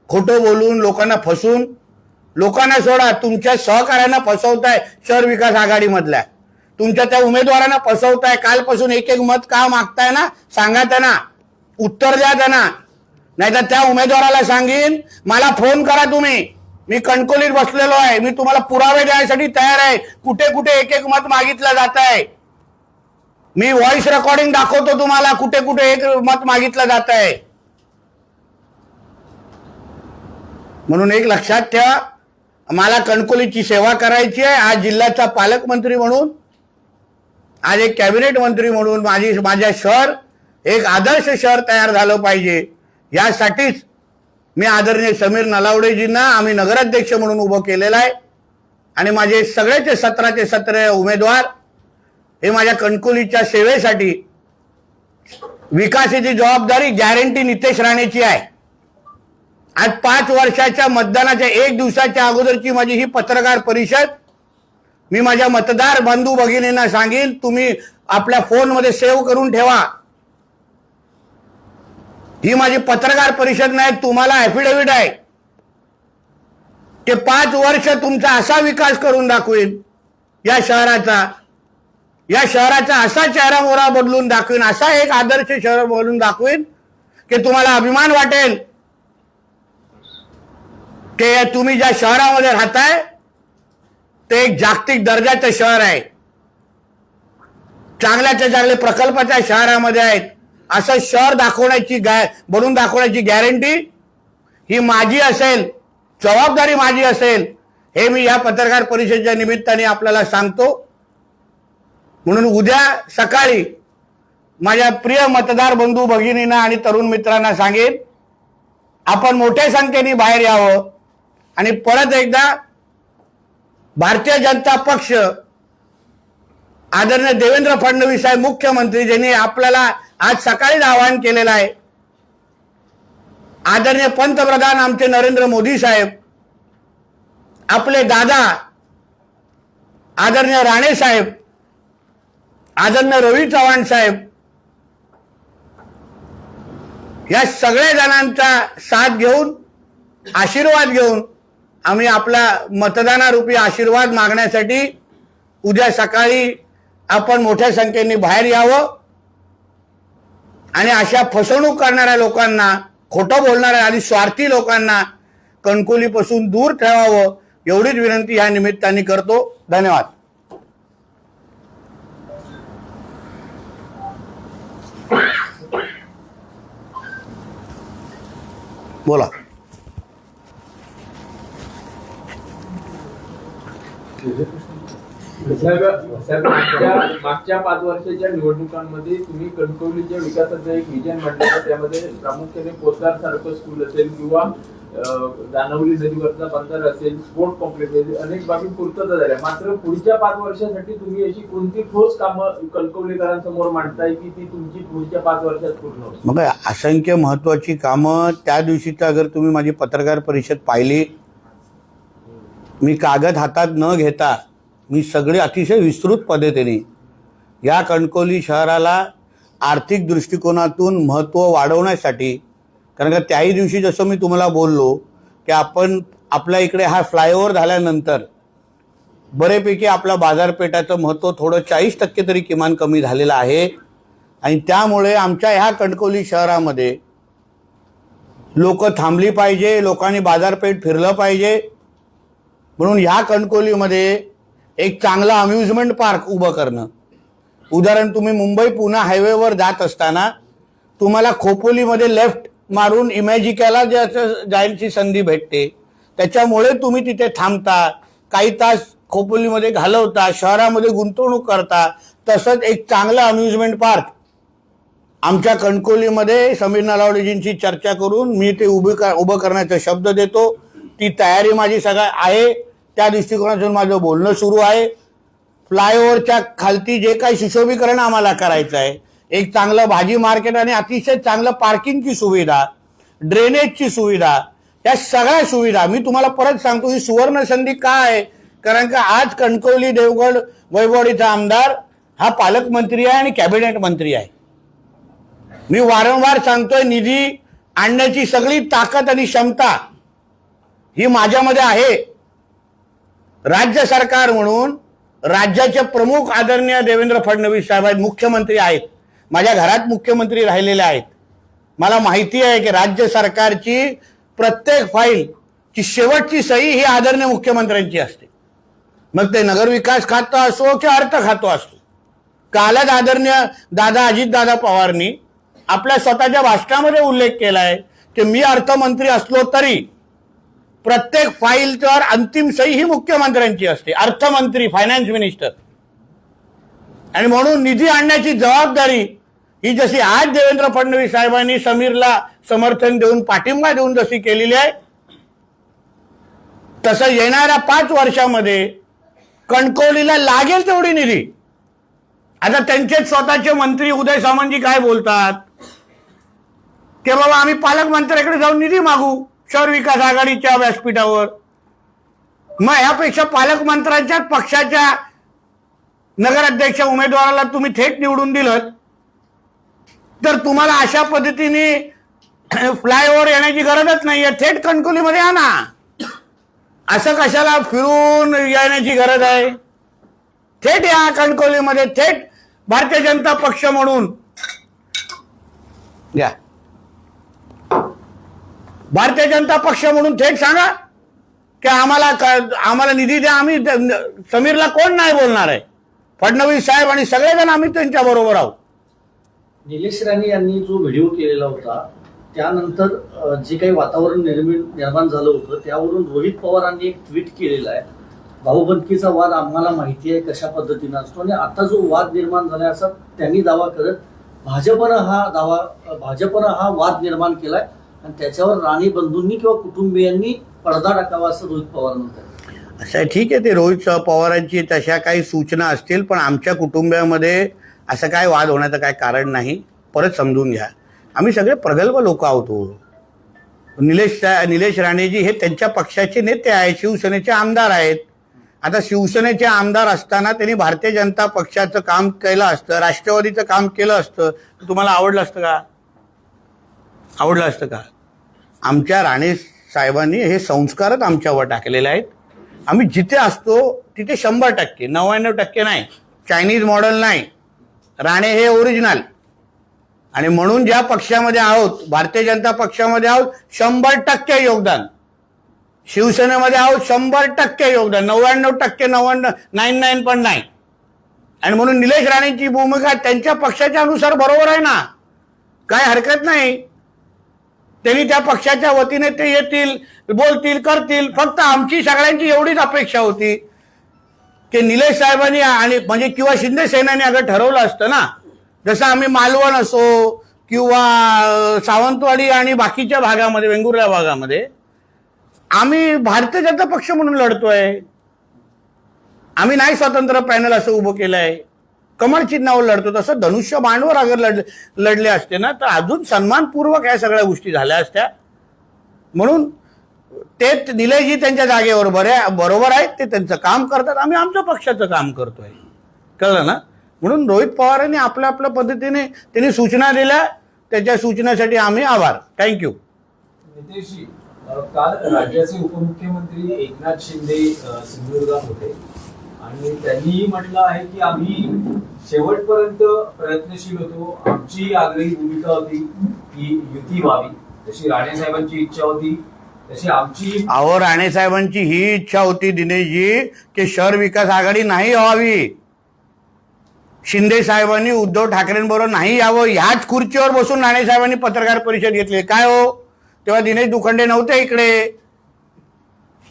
खोटं बोलून, लोकांना फसून, लोकांना सोडा, तुमच्या सहकार्यांना फसवताय. शहर विकास आघाडीमधल्या तुमच्या त्या उमेदवारांना फसवताय. कालपासून एक एक मत का मागताय ना, सांगा त्यांना, उत्तर द्या त्यांना. नाहीतर त्या उमेदवाराला सांगीन, मला फोन करा तुम्ही, मी कणकवलीत बसलेलो आहे, मी तुम्हाला पुरावे द्यायसाठी तयार आहे. कुठे कुठे एक एक मत मागितलं जात आहे. मी व्हॉइस रेकॉर्डिंग दाखवतो तुम्हाला, कुठे कुठे एक मत मागितलं जात आहे. म्हणून एक लक्षात ठेवा, मला कणकवलीची सेवा करायची आहे. आज जिल्ह्याचा पालकमंत्री म्हणून, आज एक कॅबिनेट मंत्री म्हणून माझ्या शहर एक आदर्श शहर तयार झालं पाहिजे. यासाठीच मी आदरणीय समीर नलावडेजींना आम्ही नगराध्यक्ष म्हणून उभं केलेलं आहे. आणि माझे सगळेचे 17चे 17 उमेदवार हे माझ्या कणकवलीच्या सेवेसाठी, विकासाची जबाबदारी गॅरंटी नितेश राणेची आहे. आज 5 वर्षाच्या मतदानाच्या 1 दिवसाच्या अगोदरची माझी ही पत्रकार परिषद मी माझ्या मतदार बंधू भगिनींना सांगेन, तुम्ही आपल्या फोनमध्ये सेव्ह करून ठेवा. ही माझी पत्रकार परिषद नाही, तुम्हाला ऍफिडेव्हिट आहे की 5 वर्ष तुमचा असा विकास करून दाखवेन, या शहराचा असा चेहरा मोहरा बदलून दाखवेन, असा एक आदर्श शहर बनवून दाखवेन की तुम्हाला अभिमान वाटेल की तुम्ही ज्या शहरामध्ये राहताय ते एक जागतिक दर्जाचं शहर आहे. चांगल्याच्या चांगले प्रकल्पाच्या शहरामध्ये आहेत. असं शहर बनवून दाखवण्याची गॅरंटी ही माझी असेल, जबाबदारी माझी असेल, हे मी या पत्रकार परिषदेच्या निमित्ताने आपल्याला सांगतो. म्हणून उद्या सकाळी माझ्या प्रिय मतदार बंधू भगिनींना आणि तरुण मित्रांना सांगेन, आपण मोठ्या संख्येने बाहेर यावं आणि परत एकदा भारतीय जनता पक्ष, आदरणीय देवेंद्र फडणवीस साहेब मुख्यमंत्री, ज्यांनी आपल्याला आज सकाळीच आवाहन केलेलं आहे, आदरणीय पंतप्रधान आमचे नरेंद्र मोदी साहेब, आपले दादा आदरणीय राणे साहेब, आदरणीय रवी चव्हाण साहेब, या सगळ्या जणांचा साथ घेऊन, आशीर्वाद घेऊन आम्ही आपला मतदानारूपी आशीर्वाद मागण्यासाठी उद्या सकाळी आपण मोठ्या संख्येने बाहेर यावं आणि अशा फसवणूक करणाऱ्या लोकांना, खोटं बोलणाऱ्या आणि स्वार्थी लोकांना कणकवलीपासून दूर ठेवावं, एवढीच विनंती या निमित्ताने करतो. धन्यवाद. बोला. मागच्या 5 वर्षाच्या निवडणुकांमध्ये तुम्ही कणकवलीच्या विकासाचं एक विजन मांडलं. त्यामध्ये प्रामुख्याने पोद्दार सारखं स्कूल असेल किंवा दानवली नदीवरचा बंदर असेल, स्पोर्ट कॉम्प्लेक्स असेल, अनेक बाबी पूर्तता झाल्या. मात्र पुढच्या 5 वर्षासाठी तुम्ही अशी कोणती ठोस कामं कणकवलीकरांसमोर मांडताय की ती तुमची पुढच्या 5 वर्षात पूर्ण होईल? मग असंख्य महत्वाची कामं. त्या दिवशीचा अगर तुम्ही माझी पत्रकार परिषद पाहिली, मी कागद हातात न घेता मी सगळे अतिशय विस्तृत पद्धतीने या कणकवली शहराला आर्थिक दृष्टिकोनातून महत्त्व वाढवण्यासाठी, कारण का त्याही दिवशी जसं मी तुम्हाला बोललो की आपण आपल्या इकडे हा फ्लायओव्हर झाल्यानंतर बरेपैकी आपला बाजारपेठाचं महत्त्व थोडं 40% तरी किमान कमी झालेलं आहे. आणि त्यामुळे आमच्या ह्या कणकवली शहरामध्ये लोक थांबली पाहिजे, लोकांनी बाजारपेठ फिरलं पाहिजे. म्हणून ह्या कणकवलीमध्ये एक चांगला अम्युजमेंट पार्क उभं करणं. उदाहरण, तुम्ही मुंबई पुणे हायवेवर जात असताना तुम्हाला खोपोलीमध्ये लेफ्ट मारून इमॅजिकाला जायची संधी भेटते. त्याच्यामुळे तुम्ही तिथे थांबता, काही तास खोपोलीमध्ये घालवता, शहरामध्ये गुंतवणूक करता. तसंच एक चांगलं अम्युजमेंट पार्क आमच्या कणकवलीमध्ये समीर नलावडेजींची चर्चा करून मी ते उभं करण्याचा शब्द देतो. ती तयारी माझी सगळं आहे. त्या दृष्टिकोनातून माझं बोलणं सुरू आहे. फ्लायओव्हरच्या खालती जे काही सुशोभीकरण आम्हाला करायचं आहे, एक चांगलं भाजी मार्केट आणि अतिशय चांगलं पार्किंगची सुविधा, ड्रेनेजची सुविधा, या सगळ्या सुविधा मी तुम्हाला परत सांगतो, ही सुवर्ण संधी का आहे? कारण का आज कणकवली देवगड वैभववाडीचा आमदार हा पालकमंत्री आहे आणि कॅबिनेट मंत्री आहे. मी वारंवार सांगतोय, निधी आणण्याची सगळी ताकद आणि क्षमता ही माझ्यामध्ये आहे. राज्य सरकार म्हणून राज्याचे प्रमुख आदरणीय देवेंद्र फडणवीस साहेब आहेत, मुख्यमंत्री आहेत, माझ्या घरात मुख्यमंत्री राहिलेले आहेत. मला माहिती आहे की राज्य सरकारची प्रत्येक फाईलची शेवटची सही ही आदरणीय मुख्यमंत्र्यांची असते. मग ते नगरविकास खातं असो किंवा अर्थ खातं असो. कालच आदरणीय दादा अजितदादा पवारनी आपल्या स्वतःच्या भाषणामध्ये उल्लेख केलाय की मी अर्थमंत्री असलो तरी प्रत्येक फाईलवर अंतिम सही ही मुख्यमंत्र्यांची असते, अर्थमंत्री, फायनान्स मिनिस्टर. आणि म्हणून निधी आणण्याची जबाबदारी ही जशी आज देवेंद्र फडणवीस साहेबांनी समीरला समर्थन देऊन पाठिंबा देऊन जशी केलेली आहे, तसं येणाऱ्या 5 वर्षामध्ये कणकवलीला लागेल तेवढी निधी. आता त्यांचे स्वतःचे मंत्री उदय सामंतजी काय बोलतात की बाबा आम्ही पालकमंत्र्याकडे जाऊन निधी मागू शहर विकास आघाडीच्या व्यासपीठावर. मग यापेक्षा पालकमंत्र्यांच्या पक्षाच्या नगराध्यक्ष उमेदवाराला तुम्ही थेट निवडून दिलं तर तुम्हाला अशा पद्धतीने फ्लायओव्हर येण्याची गरजच नाहीये. थेट कणकवलीमध्ये आणा. असं कशाला फिरून येण्याची गरज आहे? थेट या कणकवलीमध्ये, थेट भारतीय जनता पक्ष म्हणून या, भारतीय जनता पक्ष म्हणून थेट सांगा की आम्हाला निधी द्या. आम्ही समीरला कोण नाही बोलणार आहे? फडणवीस साहेब आणि सगळेजण आम्ही त्यांच्या बरोबर आहोत. निलेश राणे यांनी जो व्हिडिओ केलेला होता त्यानंतर जे काही वातावरण निर्माण झालं होतं त्यावरून रोहित पवारांनी एक ट्विट केलेला आहे, भाऊबंदकीचा वाद आम्हाला माहिती आहे कशा पद्धतीनं असतो. आणि आता जो वाद निर्माण झालाय असा त्यांनी दावा करत भाजपनं हा वाद निर्माण केलाय आणि त्याच्यावर राणे बंधूंनी किंवा कुटुंबियांनी पडदा टाकावा असं रोहित पवार म्हणतात. असं आहे, ठीक आहे, ते रोहित पवारांची तशा काही सूचना असतील, पण आमच्या कुटुंबामध्ये असं काय वाद होण्याचं काय कारण नाही. परत समजून घ्या, आम्ही सगळे प्रगल्भ लोक आहोत. निलेश राणेजी हे त्यांच्या पक्षाचे नेते आहेत, शिवसेनेचे आमदार आहेत. आता शिवसेनेचे आमदार असताना त्यांनी भारतीय जनता पक्षाचं काम केलं असतं, राष्ट्रवादीचं काम केलं असतं, तर तुम्हाला आवडलं असतं का? आवडलं असतं का? आमच्या राणे साहेबांनी हे संस्कारच आमच्यावर टाकलेले आहेत. आम्ही जिथे असतो तिथे 100%, 99% नाही, चायनीज मॉडेल नाही. राणे हे ओरिजिनल. आणि म्हणून ज्या पक्षामध्ये आहोत, भारतीय जनता पक्षामध्ये आहोत, 100% योगदान. शिवसेनेमध्ये आहोत, 100% योगदान, 99%, 99 पण नाही. आणि म्हणून निलेश राणेंची भूमिका त्यांच्या पक्षाच्या अनुसार बरोबर आहे ना, काय हरकत नाही. त्यांनी त्या पक्षाच्या वतीने ते येतील, बोलतील, करतील. फक्त आमची सगळ्यांची एवढीच अपेक्षा होती की निलेश साहेबांनी आणि म्हणजे किंवा शिंदे सेनेने अगं ठरवलं असतं ना, जसं आम्ही मालवण असो किंवा सावंतवाडी आणि बाकीच्या भागामध्ये, वेंगुर्ला भागामध्ये आम्ही भारतीय जनता पक्ष म्हणून लढतोय. आम्ही नाही स्वतंत्र पॅनल असं उभं केलंय, कमळ चिन्हावर लढतो. तसं धनुष्य बाणवर अगर लढले असते ना तर अजून सन्मानपूर्वक या सगळ्या गोष्टी झाल्या असत्या. म्हणून ते निलेशजी त्यांच्या जागेवर बरोबर आहेत, ते त्यांचं काम करतात, आम्ही आमच्या पक्षाचं काम करतोय. कळलं ना? म्हणून रोहित पवारांनी आपल्या पद्धतीने त्यांनी सूचना दिल्या, त्याच्या सूचनेसाठी आम्ही आभार. थँक्यू. नितेशजी, काल राज्याचे उपमुख्यमंत्री एकनाथ शिंदे सिंधुदुर्गात होते आणि त्यांनी म्हटलं आहे की आम्ही शेवटपर्यंत प्रयत्नशील होतो. आमची आग्रही भूमिका होती की युती व्हावी, जशी राणे साहेबांची इच्छा होती तशी आमची. अहो, राणे साहेबांची ही इच्छा होती दिनेशजी की शहर विकास आघाडी नाही व्हावी. शिंदे साहेबांनी उद्धव ठाकरेंबरोबर नाही यावं. ह्याच खुर्चीवर बसून राणे साहेबांनी पत्रकार परिषद घेतली. काय हो, तेव्हा दिनेश दुखंडे नव्हते इकडे.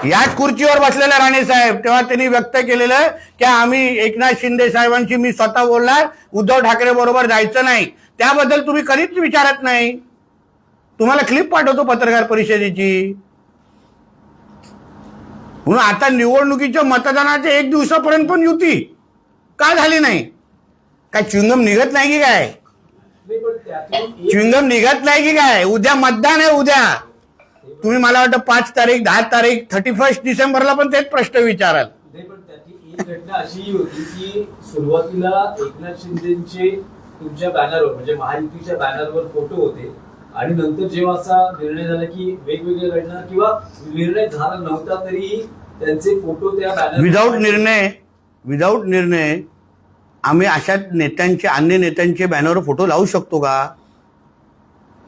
याच खुर्चीवर बसलेले राणे साहेब, तेव्हा त्यांनी व्यक्त केलेलं की आम्ही एकनाथ शिंदे साहेबांची, मी स्वतः बोलणार, उद्धव ठाकरे बरोबर जायचं नाही. त्याबद्दल तुम्ही कधीच विचारत नाही. तुम्हाला क्लिप पाठवतो पत्रकार परिषदेची. म्हणून आता निवडणुकीच्या मतदानाच्या 1 दिवसापर्यंत पण युती का झाली नाही? काय च्युइंगम निघत नाही की काय? च्युइंगम निघत नाही की काय? उद्या मतदान आहे. उद्या तुम्ही मला वाटतं 5 तारीख 10 तारीख 31 डिसेंबरला पण तेच प्रश्न विचाराल. नाही, पण त्याची एक घटना अशीही होती की सुरुवातीला एकनाथ शिंदेचे तुमच्या बॅनरवर म्हणजे महायुतीच्या बॅनरवर फोटो होते आणि नंतर जेव्हा असा निर्णय झाला की वेगवेगळे घडणार किंवा निर्णय झाला नव्हता तरी त्यांचे फोटो त्या बॅनर विदाऊट निर्णय आम्ही अशा नेत्यांचे अन्य नेत्यांचे बॅनरवर फोटो लावू शकतो का?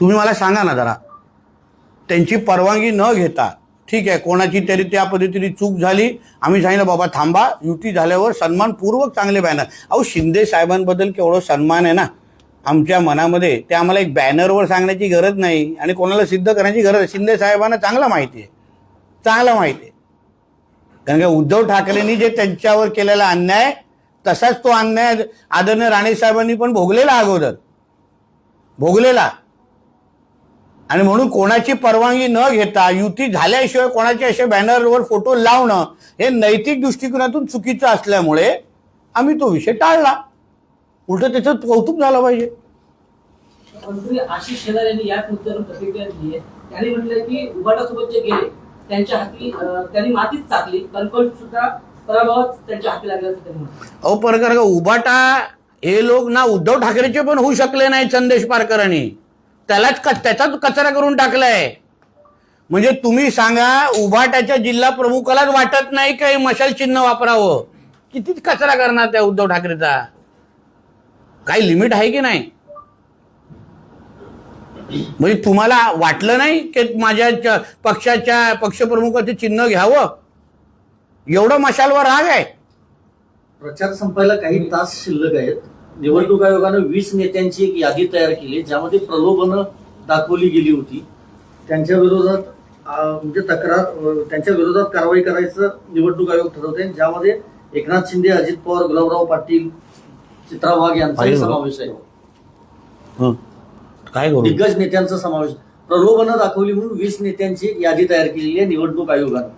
तुम्ही मला सांगा ना जरा. त्यांची परवानगी न घेता ठीक आहे, कोणाची तरी त्या पद्धतीने चूक झाली, आम्ही सांगितलं बाबा थांबा, युती झाल्यावर सन्मानपूर्वक चांगले बॅनर. अहो शिंदे साहेबांबद्दल केवढं सन्मान आहे ना आमच्या मनामध्ये, ते आम्हाला एक बॅनरवर सांगण्याची गरज नाही आणि कोणाला सिद्ध करण्याची गरज आहे. शिंदे साहेबांना चांगलं माहिती आहे. कारण का उद्धव ठाकरेंनी जे त्यांच्यावर केलेला अन्याय तसाच तो अन्याय आदरणीय राणे साहेबांनी पण भोगलेला आणि म्हणून कोणाची परवानगी न घेता युती झाल्याशिवाय कोणाच्या अशा बॅनरवर फोटो लावणं हे नैतिक दृष्टिकोनातून चुकीचं असल्यामुळे आम्ही तो विषय टाळला. उलट त्याचं कौतुक झालं पाहिजे. मंत्री आशिष शेलार यांनी याच मुद्द्यावर प्रतिक्रिया दिली आहे. त्यांनी म्हटलं की उबाटासोबत जे गेले त्यांच्या हाती त्यांनी मातीच चाकली, कणकवली सुद्धा पराभवात त्यांच्या हाती लागला असं त्यांनी म्हटलं. अहो परकर उबाटा हे लोक ना उद्धव ठाकरेचे पण होऊ शकले नाही. संदेश पारकरांनी त्याचाच कचरा करून टाकलाय. म्हणजे तुम्ही सांगा उबाटाच्या जिल्हा प्रमुखालाच वाटत नाही काही मशाल चिन्ह वापरावं, कितीच कचरा करणार त्या उद्धव ठाकरेचा. काही लिमिट आहे की नाही? म्हणजे तुम्हाला वाटलं नाही की माझ्या पक्षाच्या पक्षप्रमुखाचे चिन्ह घ्यावं? एवढं मशालवर राग आहे. प्रचार संपायला काही तास शिल्लक आहेत. निवडणूक आयोगानं 20 नेत्यांची एक यादी तयार केली ज्यामध्ये प्रलोभनं दाखवली गेली होती. त्यांच्या विरोधात त्यांच्या विरोधात कारवाई करायचं निवडणूक आयोग ठरवते, ज्यामध्ये एकनाथ शिंदे, अजित पवार, गुलाबराव पाटील, चित्रा वाघ यांचाही समावेश आहे. काय करू? दिग्गज नेत्यांचा समावेश. प्रलोभनं दाखवली म्हणून 20 नेत्यांची यादी तयार केलेली आहे निवडणूक आयोगानं.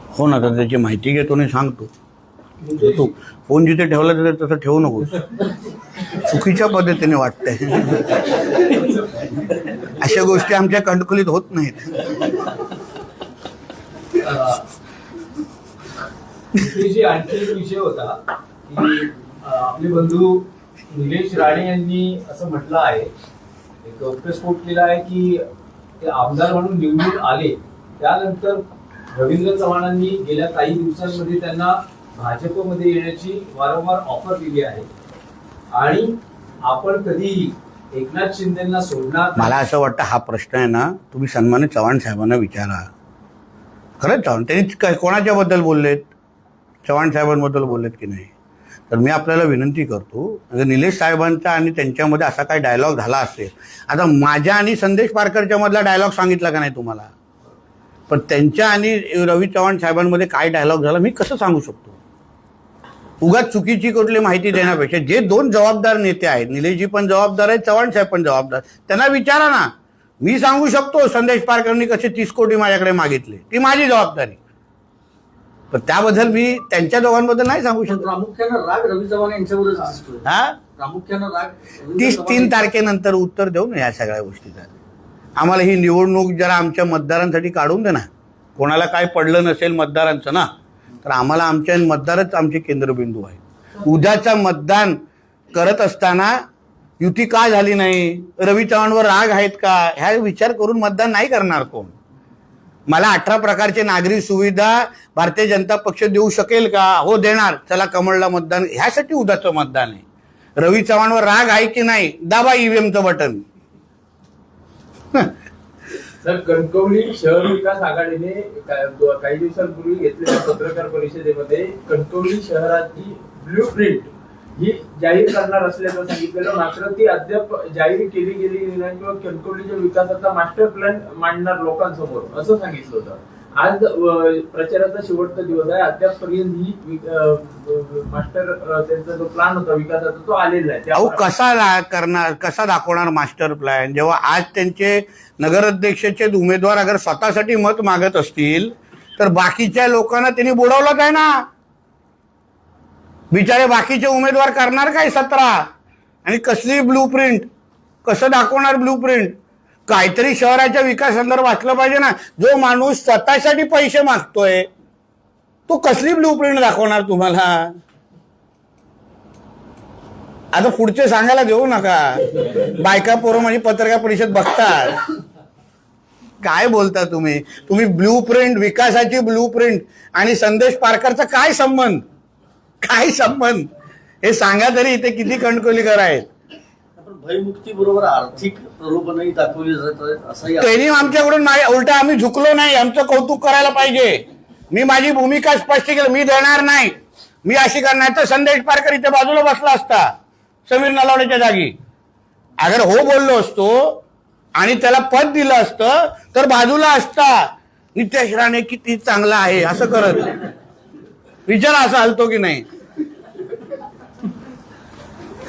हो ना, तर त्याची माहिती घेतो आणि सांगतो. तू फोन जिथे ठेवला तिथे तसं ठेवू नको, चुकीच्या पद्धतीने वाटतंय. अशा गोष्टी आमच्या कणकुलीत होत नाहीत. आणखी एक विषय होता की आपले बंधू निलेश राणे यांनी असं म्हटलं आहे, एक गौप्यस्फोट केला आहे की ते आमदार म्हणून निवडून आले त्यानंतर रवींद्र चव्हाणांनी गेल्या काही दिवसांमध्ये त्यांना भाजपमध्ये येण्याची वारंवार ऑफर दिली आहे आणि आपण कधीही एकनाथ शिंदेना सोडणार. मला असं वाटतं हा प्रश्न आहे ना तुम्ही सन्मानित चव्हाण साहेबांना विचारा. खरंच चव्हाण त्यांनी कोणाच्या बद्दल बोललेत? चव्हाण साहेबांबद्दल बोललेत की नाही? तर मी आपल्याला विनंती करतो, निलेश साहेबांचा आणि त्यांच्यामध्ये असा काही डायलॉग झाला असेल. आता माझ्या आणि संदेश पारकरच्या मधला डायलॉग सांगितला का नाही तुम्हाला? पण त्यांच्या आणि रवी चव्हाण साहेबांमध्ये काय डायलॉग झाला मी कसं सांगू शकतो? उगाच चुकीची कुठली माहिती देण्यापेक्षा जे 2 जबाबदार नेते आहेत, निलेशजी पण जबाबदार आहेत, चव्हाण साहेब पण जबाबदार, त्यांना विचारा ना. मी सांगू शकतो संदेश पारकरांनी कसे 30 कोटी माझ्याकडे मागितले, ती माझी जबाबदारी. पण त्याबद्दल मी त्यांच्या दोघांबद्दल नाही सांगू शकतो. प्रामुख्यानं राग रवी चव्हाण यांच्यावरच दिसतोय. प्रामुख्यानं राग 3 तारखेनंतर उत्तर देऊ ना या सगळ्या गोष्टीचा. आम्हाला ही निवडणूक जरा आमच्या मतदारांसाठी काढून दे ना. कोणाला काय पडलं नसेल मतदारांचं ना, तर आम्हाला आमच्या मतदारच आमचे केंद्रबिंदू आहे. उद्याचा मतदान करत असताना युती का झाली नाही, रवी चव्हाणवर राग आहेत का, ह्या विचार करून मतदान नाही करणार कोण. मला 18 प्रकारचे नागरी सुविधा भारतीय जनता पक्ष देऊ शकेल का? हो देणार, चला कमळला मतदान. ह्यासाठी उद्याचं मतदान आहे. रवी चव्हाणवर राग आहे की नाही, दाबा ईव्हीएमचं बटन. तर कणकवली शहर विकास आघाडीने काही दिवसांपूर्वी घेतलेल्या पत्रकार परिषदेमध्ये कणकवली शहराची ब्लूप्रिंट ही जाहीर करणार असल्याचं सांगितलेलं, मात्र ती अद्याप जाहीर केली गेली नाही किंवा कणकवलीच्या विकासाचा मास्टर प्लॅन मांडणार लोकांसमोर असं सांगितलं होतं. आज प्रचाराचा शेवटचा दिवस आहे, अद्यापपर्यंत ही मास्टर त्यांचा जो प्लॅन होता विकासाचा तो आलेला आहे. अहो कसा दाखवणार मास्टर प्लॅन, जेव्हा आज त्यांचे नगराध्यक्षाचे उमेदवार अगर स्वतःसाठी मत मागत असतील तर बाकीच्या लोकांना त्यांनी बुडवलं काय ना. बिचारे बाकीचे उमेदवार करणार काय 17 आणि कसली ब्लूप्रिंट, कसं दाखवणार ब्लूप्रिंट? काहीतरी शहराच्या विकासासंदर्भात वाचलं पाहिजे ना. जो माणूस स्वतःसाठी पैसे मागतोय तो कसली ब्लूप्रिंट दाखवणार तुम्हाला? आता पुढचे सांगायला देऊ नका. बायका पोरं म्हणजे पत्रकार परिषद बघतात. काय बोलता तुम्ही? तुम्ही ब्लूप्रिंट, विकासाची ब्लूप्रिंट आणि संदेश पारकरचा काय संबंध? काय संबंध हे सांगा तरी. इथे किती कणकोलीकर आहेत. पण भयमुक्ती बरोबर आर्थिक प्रलोभनही दाखवली जातात असंही त्यांनी आमच्याकडून उलट आम्ही झुकलो नाही. आमचं कौतुक करायला पाहिजे. मी माझी भूमिका स्पष्ट केली. मी देणार नाही, मी अशी करणार. तर संदेश पारकर इथे बाजूला बसला असता समीर नलावडेच्या जागी. अगर हो बोललो असतो आणि त्याला पद दिलं असतं तर बाजूला असता. नितेश राणे किती चांगला आहे असं करत विचार असा हलतो की नाही?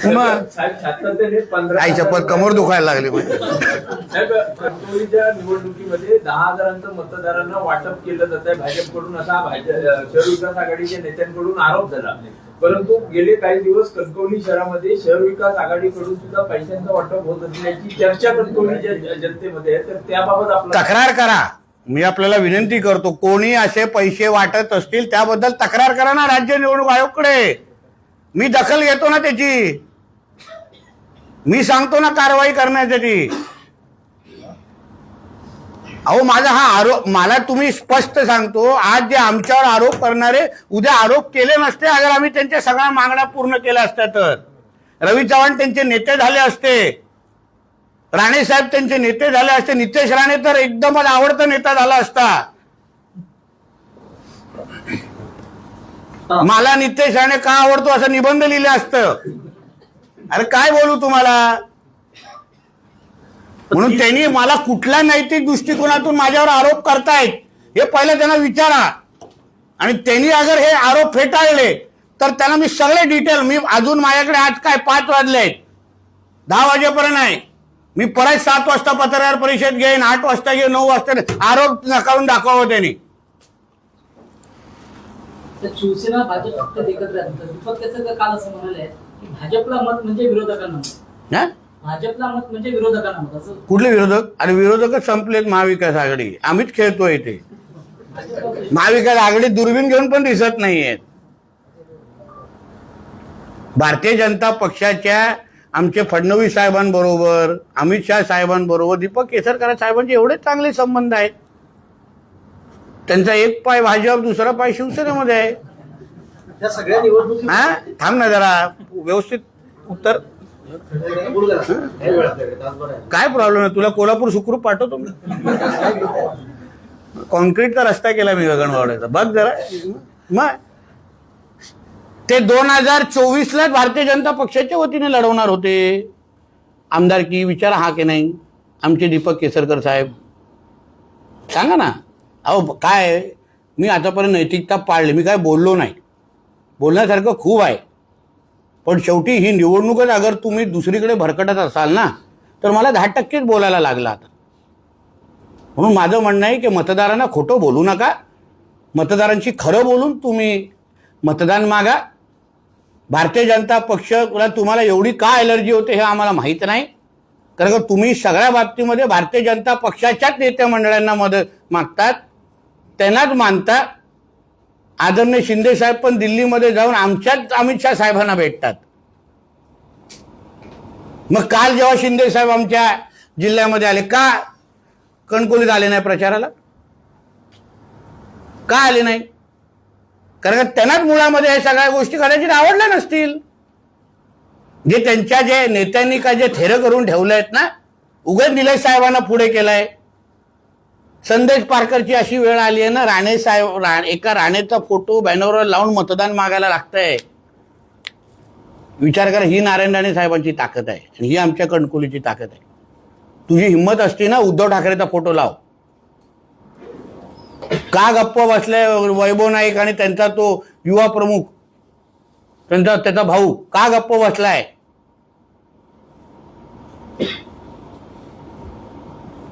मग साहेब सातत्याने 15 आई शपथ कमर दुखायला लागली म्हणजे. साहेब, कणकवलीच्या निवडणुकीमध्ये 10,000 मतदारांना वाटप केलं जात आहे भाजपकडून, असा शहर विकास आघाडीच्या नेत्यांकडून आरोप झाला. परंतु गेले काही दिवस कणकवली शहरामध्ये शहर विकास आघाडीकडून सुद्धा पैशांचं वाटप होत असल्याची चर्चा कणकवलीच्या जनतेमध्ये आहे. तर त्याबाबत आपला तक्रार करा. मी आपल्याला विनंती करतो, कोणी असे पैसे वाटत असतील त्याबद्दल तक्रार करा ना राज्य निवडणूक आयोगकडे. मी दखल घेतो ना त्याची. मी सांगतो ना कारवाई करण्यासाठी. अहो माझा हा आरोप, मला तुम्ही स्पष्ट सांगतो, आज जे आमच्यावर आरोप करणारे उद्या आरोप केले नसते अगर आम्ही त्यांच्या सगळ्या मागण्या पूर्ण केल्या असत्या तर. रवी चव्हाण त्यांचे नेते झाले असते, राणे साहेब त्यांचे नेते झाले असते, नितेश राणे तर एकदमच आवडता नेता झाला असता. मला नितेश राणे का आवडतो असं निबंध लिहिलं असतं. अरे काय बोलू तुम्हाला? म्हणून त्यांनी मला कुठल्या नैतिक दृष्टिकोनातून माझ्यावर आरोप करतायत हे पहिलं त्यांना विचारा. आणि त्यांनी अगर हे आरोप फेटाळले तर त्यांना मी सगळे डिटेल, मी अजून माझ्याकडे आज काय 5 वाजले आहेत, 10 वाजेपर्यंत आहे. मी परत 7 वाजता पत्रकार परिषद घेईन, 8 वाजता घेईन, 9 वाजता आरोप नकारून दाखवावं त्यांनी. शिवसेना भाजप फक्त एकत्र आहेत. दीपक केसरकर काल असं म्हणाले की भाजपला मत म्हणजे विरोधकांना मत. हा? भाजपला मत म्हणजे विरोधकांना मत असं. कुठले विरोधक? आणि विरोधकच संपलेत महाविकास आघाडी. आम्हीच खेळतोय इथे. महाविकास आघाडी दुर्बीण घेऊन पण दिसत नाहीयेत. भारतीय जनता पक्षाच्या आमचे फडणवीस साहेबांबरोबर, अमित शाह साहेबांबरोबर, दीपक केसरकर साहेबांचे एवढे चांगले संबंध आहेत. त्यांचा एक पाय भाजप, दुसरा पाय शिवसेनेमध्ये आहे. त्या सगळ्या निवडणुकी हा, थांब ना जरा, व्यवस्थित उत्तर. काय प्रॉब्लेम आहे? तुला कोल्हापूर सुखरूप पाठवतो मी. कॉन्क्रीटचा रस्ता केला मी गगनबावड्याचा, बघ जरा. मग ते 2024ला भारतीय जनता पक्षाच्या वतीने लढवणार होते आमदारकी. विचारा हा की नाही आमचे दीपक केसरकर साहेब? सांगा ना. अहो काय, मी आतापर्यंत नैतिकता पाळली, मी काय बोललो नाही. बोलण्यासारखं खूप आहे, पण शेवटी ही निवडणूकच अगर तुम्ही दुसरीकडे भरकटत असाल ना तर मला 10% बोलायला लागला आता. म्हणून माझं म्हणणं आहे की मतदारांना खोटं बोलू नका. मतदारांशी खरं बोलून तुम्ही मतदान मागा. भारतीय जनता पक्षाला तुम्हाला एवढी का ॲलर्जी होते हे आम्हाला माहीत नाही. कारण का तुम्ही सगळ्या बाबतीमध्ये भारतीय जनता पक्षाच्याच नेत्या मंडळांना मदत मागतात, त्यांनाच मानता. आदरणीय शिंदे साहेब पण दिल्लीमध्ये जाऊन आमच्याच अमित शाह साहेबांना भेटतात. मग काल जेव्हा शिंदे साहेब आमच्या जिल्ह्यामध्ये आले, का कणकोलीत आले नाही प्रचाराला? का आले नाही? कारण त्यांनाच मुळामध्ये हे सगळ्या गोष्टी कदाचित आवडल्या नसतील. जे त्यांच्या जे नेत्यांनी काय जे थेरं करून ठेवले आहेत ना, उगाच निलेश साहेबांना पुढे केलंय. संदेश पारकरची अशी वेळ आली आहे ना, राणे साहेब एका राणेचा फोटो बॅनरवर लावून मतदान मागायला लागतंय. विचार करा, ही नारायण राणे साहेबांची ताकद आहे आणि ही आमच्या कणकोलीची ताकद आहे. तुझी हिंमत असती ना, उद्धव ठाकरेचा फोटो लाव. का गप्प बसलाय वैभव नाईक आणि त्यांचा तो युवा प्रमुख, त्याचा भाऊ, का गप्प बसलाय?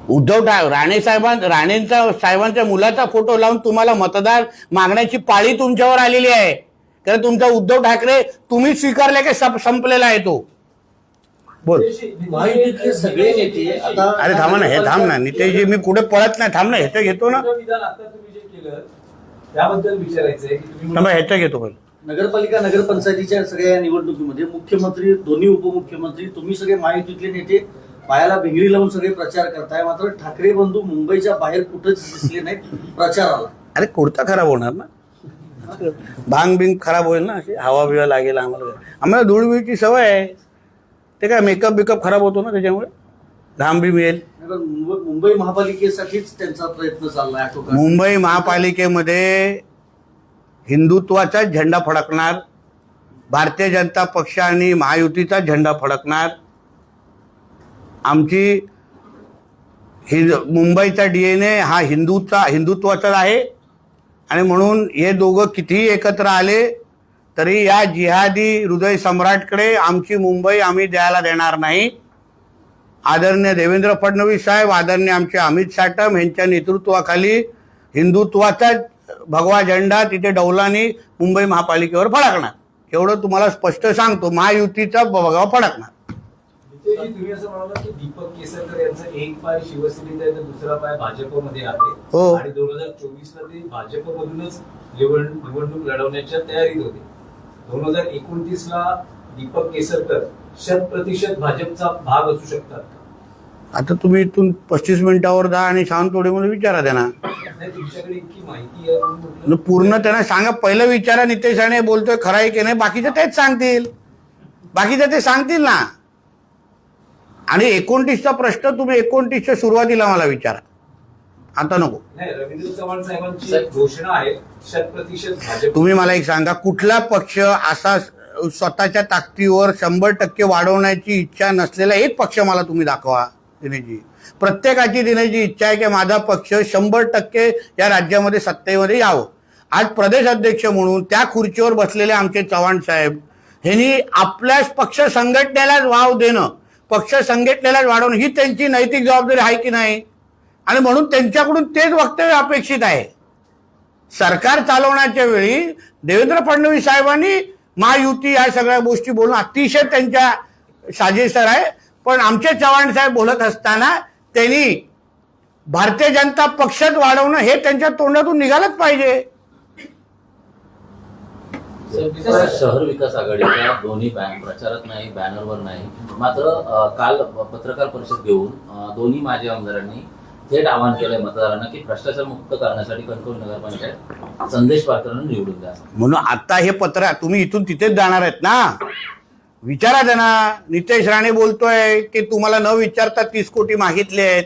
उद्धव ठाकरे साहेबांच्या मुलाचा फोटो लावून तुम्हाला मतदार मागण्याची पाळी तुमच्यावर आलेली आहे. कारण तुमचा उद्धव ठाकरे तुम्हीच स्वीकारले की संपलेला आहे तो. बोल. महायुतीतले सगळे नेते आता अरे थांबा ना, हे थांब ना नितेशजी, मी पुढे पळत नाही, थांब ना, ह्याचं घेतो ना, तुमचं विधान आता तुम्ही जे केलं त्याबद्दल विचारायचंय की तुम्ही थांबा, ह्याचं घेतो पहिलं. नगरपालिका नगरपंचायतीच्या सगळ्या या निवडणुकीमध्ये मुख्यमंत्री, दोन्ही उपमुख्यमंत्री, तुम्ही सगळे महायुतीतले नेते पायाला भिंगरी लावून सगळे प्रचार करताय, मात्र ठाकरे बंधू मुंबईच्या बाहेर कुठंच दिसले नाहीत प्रचाराला. अरे कुर्ता खराब होणार ना, भांग बिंग खराब होईल ना, अशी हवा बिवा लागेल आम्हाला धूळविळची सवय आहे, ते काय मेकअप बिकअप खराब होतो ना त्याच्यामुळे, घाम बी मिळेल. मुंबई महापालिकेसाठीच त्यांचा प्रयत्न चाललाय आटोकाट. मुंबई महापालिकेमध्ये हिंदुत्वाचा झेंडा फडकणार, भारतीय जनता पक्ष आणि महायुतीचा झेंडा फडकणार. आमची मुंबईचा DNA हा हिंदुत्वाचा आहे आणि म्हणून हे दोघं कितीही एकत्र आले तरी या जिहादी हृदय सम्राटकडे आमची मुंबई आम्ही द्यायला देणार नाही. आदरणीय देवेंद्र फडणवीस साहेब, आदरणीय आमचे अमित साटम यांच्या नेतृत्वाखाली हिंदुत्वाचा भगवा झेंडा तिथे डौलानी मुंबई महापालिकेवर फडकणार, एवढं तुम्हाला स्पष्ट सांगतो. महायुतीचा भगवा फडकणार. नितेशजी, तुम्ही असं म्हणाला की दीपक केसरकर यांचा एक पाय शिवसेनेत आहे तर दुसरा पाय भाजपमध्ये आहे हो. आणि 2024 ला ते भाजपमधूनच निवडणूक लढवण्याच्या तयारीत होते. 2029 ला दीपक केसरकर 100% भाजपचा भाग असू शकतात का? आता तुम्ही इथून 35 मिनिटावर जा आणि सावंतवाडीमध्ये विचारा त्यांना, नाही, तुमच्याकडे इतकी माहिती आहे म्हणून म्हटलं. पूर्ण त्यांना सांगा. पहिलं विचारा नितेश राणे बोलतोय खरं आहे की नाही, बाकीचं तेच सांगतील, बाकीचं ते सांगतील ना. आणि 29चा प्रश्न तुम्ही 29च्या सुरुवातीला मला विचारा, आता नको. नाही, रवींद्र चव्हाण साहेबांची घोषणा आहे 100% भाजप. तुम्ही मला एक सांगा, कुठला पक्ष असा स्वतःच्या ताकदीवर 100% वाढवण्याची इच्छा नसलेला एक पक्ष मला तुम्ही दाखवा. दिनेशजी, प्रत्येकाची दिनेशची इच्छा आहे की माझा पक्ष 100% या राज्यामध्ये सत्तेमध्ये यावं. आज प्रदेश अध्यक्ष म्हणून त्या खुर्चीवर बसलेले आमचे चव्हाण साहेब ह्यांनी आपल्या पक्ष संघटनेलाच वाव देणं, पक्ष संघटनेलाच वाढवणं ही त्यांची नैतिक जबाबदारी आहे की नाही. आणि म्हणून त्यांच्याकडून तेच वक्तव्य अपेक्षित आहे. सरकार चालवण्याच्या वेळी देवेंद्र फडणवीस साहेबांनी महायुती या सगळ्या गोष्टी बोलून अतिशय त्यांच्या साजेसर आहे, पण आमचे चव्हाण साहेब बोलत असताना त्यांनी भारतीय जनता पक्षात वाढवणं हे त्यांच्या तोंडातून निघालंच पाहिजे. शहर विकास आघाडीच्या दोन्ही प्रचारात नाही, बॅनरवर नाही, मात्र काल पत्रकार परिषद घेऊन दोन्ही माजी आमदारांनी थेट आवाहन केलंय मतदारांना की भ्रष्टाचार मुक्त करण्यासाठी कणकवली नगरपंचायत संदेश पात्रांना निवडून द्या. म्हणून आता हे पत्र तुम्ही इथून तिथेच जाणार आहेत ना, विचारा त्यांना. नितेश राणे बोलतोय की तुम्हाला न विचारता 30 कोटी मागितले आहेत.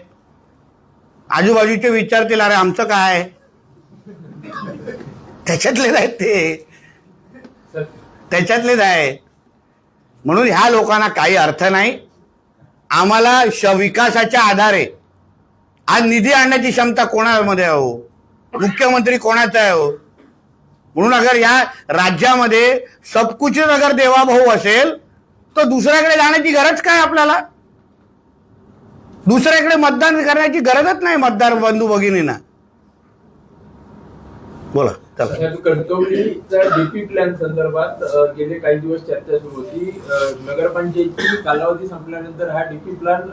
आजूबाजूचे विचारतील अरे आमचं काय, त्याच्यातलेच आहेत ते, त्याच्यातलेच आहेत. म्हणून ह्या लोकांना काही अर्थ नाही. आम्हाला विकासाच्या आधारे आज निधी आणण्याची क्षमता कोणामध्ये आहे हो, मुख्यमंत्री कोणाचा आहे हो. म्हणून अगर या राज्यामध्ये सबकुच अगर देवाभाऊ असेल तर दुसऱ्याकडे जाण्याची गरज काय आपल्याला, दुसऱ्याकडे मतदान करण्याची गरजच नाही मतदार बंधू भगिनींना. बोला चला. कणकवलीच्या डीपी प्लॅन संदर्भात गेले काही दिवस चर्चा सुरू होती. नगरपंचायतीची कालावधी संपल्यानंतर हा डीपी प्लॅन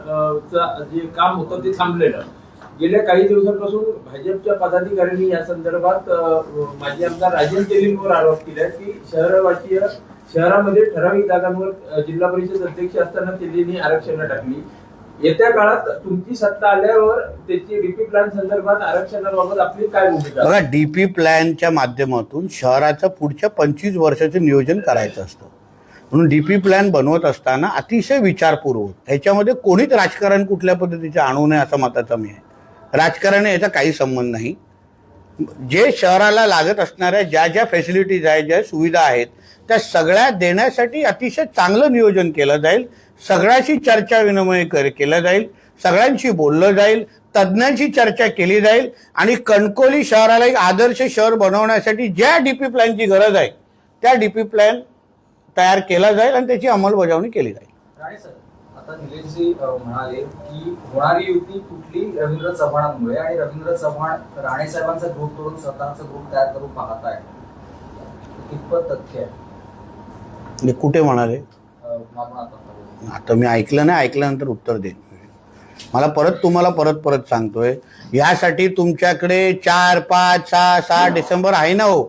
जे काम होतं ते थांबलेलं. गेल्या काही दिवसांपासून भाजपच्या पदाधिकाऱ्यांनी या संदर्भात माजी आमदार राजन तेलींवर आरोप केला की शहरामध्ये ठराविक जागांवर जिल्हा परिषद अध्यक्ष असताना तेलींनी आरक्षण टाकली. येत्या काळात तुमची सत्ता आल्यावर त्याची डीपी प्लॅन संदर्भात आरक्षणाबाबत आपली काय भूमिका? बघा, डीपी प्लॅनच्या माध्यमातून शहराचं पुढच्या 25 वर्षाचं नियोजन करायचं असतं. म्हणून डीपी प्लॅन बनवत असताना अतिशय विचारपूर्वक, ह्याच्यामध्ये कोणीच राजकारण कुठल्या पद्धतीचे आणू नये असा मताचा मी आहे. राजकारण याचा काही संबंध नाही. जे शहराला लागत असणाऱ्या ज्या ज्या फॅसिलिटीज आहेत, ज्या सुविधा आहेत, त्या सगळ्या देण्यासाठी अतिशय चांगलं नियोजन केलं जाईल. सगळ्याशी चर्चा विनिमय केला जाईल, सगळ्यांशी बोललं जाईल, तज्ज्ञांशी चर्चा केली जाईल आणि कणकवली शहराला एक आदर्श शहर बनवण्यासाठी ज्या डीपी प्लॅनची गरज आहे त्या डीपी प्लॅन तयार केला जाईल आणि त्याची अंमलबजावणी केली जाईल. राणे सर, आता निलेशजी म्हणाले की होणारी युती कुठली रवींद्र चव्हाणांमुळे, आणि रवींद्र चव्हाण राणे साहेबांचा ग्रुप करून स्वतःचा ग्रुप तयार करून पाहत आहे. कितपत तथ्य आहे? कुठे म्हणाले? आता मी ऐकलं नाही, ऐकल्यानंतर उत्तर देईन. मला तुम्हाला परत सांगतोय, यासाठी तुमच्याकडे 4, 5, 6, 7 डिसेंबर आहे ना हो.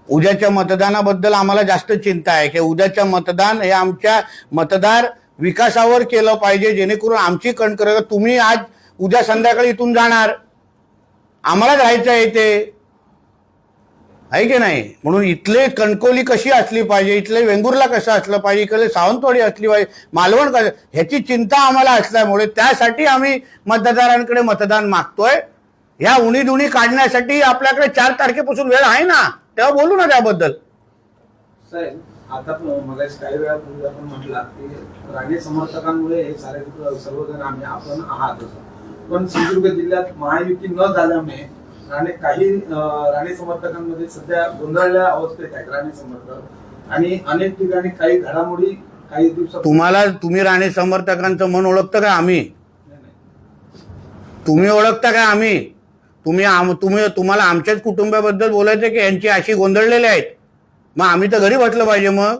उद्याच्या मतदानाबद्दल आम्हाला जास्त चिंता आहे की उद्याच्या मतदान हे आमच्या मतदार विकासावर केलं पाहिजे, जेणेकरून आमची कणकर. तुम्ही आज उद्या संध्याकाळी इथून जाणार, आम्हालाच राहायचं आहे इथे, आहे की नाही. म्हणून इथले कणकवली कशी असली पाहिजे, इथले वेंगुर्ला कसं असलं पाहिजे, इकडे सावंतवाडी असली पाहिजे, मालवण कसं, ह्याची चिंता आम्हाला असल्यामुळे त्यासाठी आम्ही मतदारांकडे मतदान मागतोय. ह्या उणीधुणी काढण्यासाठी आपल्याकडे 4 तारखेपासून वेळ आहे ना, तेव्हा बोलू ना त्याबद्दल. साहेब, आता मगाशी काही वेळापूर्वी आपण म्हटलं की राणे समर्थकांमुळे हे सर्वजण आपण आहात, पण सिंधुदुर्ग जिल्ह्यात महायुती न झाल्यामुळे राणे समर्थकांमध्ये सध्या गोंधळलेल्या अवस्थेत आहेत राणे समर्थक, आणि अनेक ठिकाणी काही घडामोडी काही दिवसात. तुम्ही राणे समर्थकांचं मन ओळखता का आम्ही? तुम्ही ओळखता का आम्ही? तुम्हाला आमच्याच कुटुंबाबद्दल बोलायचं की यांची अशी गोंधळलेले आहेत, मग आम्ही तर घरी बसलं पाहिजे. मग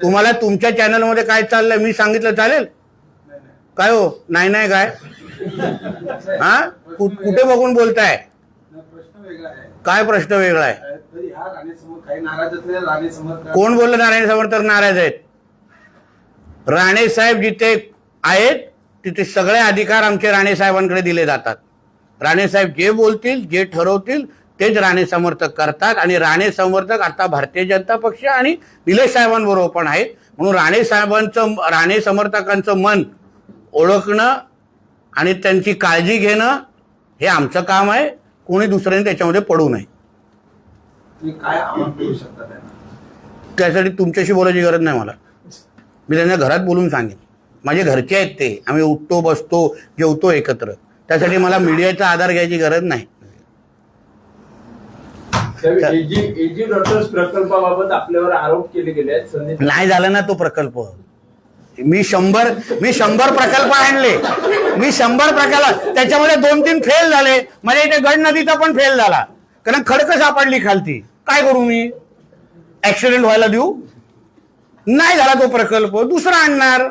तुम्हाला तुमच्या चॅनलमध्ये काय चाललंय मी सांगितलं चालेल काय हो? नाही काय हा, कुठे बघून बोलताय? प्रश्न वेगळा आहे. काय प्रश्न वेगळा आहे? तरी हा काही नाराज असलेले राणे समर्थक. कोण बोललं नारायण समर्थक नाराज आहेत? राणे साहेब जिथे आहेत तिथे सगळे अधिकार आमचे राणे साहेबांकडे दिले जातात. राणे साहेब जे बोलतील, जे ठरवतील तेच राणे समर्थक करतात. आणि राणे समर्थक आता भारतीय जनता पक्ष आणि निलेश साहेबांबरोबर पण आहेत. म्हणून राणे समर्थकांचं मन ओळखणं आणि त्यांची काळजी घेणं हे आमचं काम आहे. कोणी दुसऱ्याने त्याच्यामध्ये पडू नये. तुम्ही काय आवाहन करू शकता त्यांना? त्यासाठी तुमच्याशी बोलायची गरज नाही मला. मी त्यांच्या घरात बोलून सांगेन. माझे घरचे आहेत ते. आम्ही उठतो, बसतो, जेवतो एकत्र. त्यासाठी मला मीडियाचा आधार घ्यायची गरज नाही. एजी डॉक्टर्स प्रकल्पाबाबत आपल्यावर आरोप केले गेले आहेत. संदीप, नाही झाला ना तो प्रकल्प. मी 100 प्रकल्प आणले. मी 100 प्रकल्प, त्याच्यामध्ये 2-3 फेल झाले. माझ्या इथे गड नदीचा पण फेल झाला, कारण खडकं सापडली खालती. काय करू मी? ऍक्सिडेंट व्हायला देऊ? नाही झाला तो प्रकल्प, दुसरा आणणार.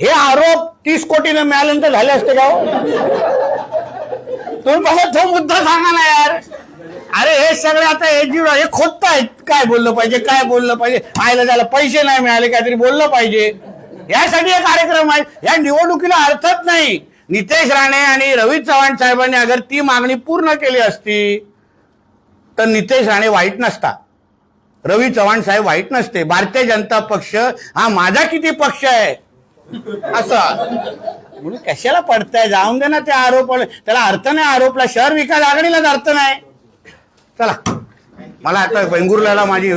हे आरोप 30 कोटीने मिळाल्यानंतर झाले असते का हो? तुम्ही बघा तो मुद्दा सांगा ना यार. अरे हे सगळे आता हे खोदतायत. काय बोललं पाहिजे, आयला त्याला पैसे नाही मिळाले, काहीतरी बोललं पाहिजे. यासाठी हे कार्यक्रम आहे. या निवडणुकीला अर्थच नाही. नितेश राणे आणि रवी चव्हाण साहेबांनी अगर ती मागणी पूर्ण केली असती तर नितेश राणे वाईट नसता, रवी चव्हाण साहेब वाईट नसते. भारतीय जनता पक्ष हा माझा किती पक्ष आहे असं म्हणून कशाला पडताय? जाऊन दे ना ते आरोप. त्याला अर्थ नाही आरोपला. शहर विकास आघाडीलाच अर्थ नाही. चला, मला आता वेंगुर्ल्याला माझी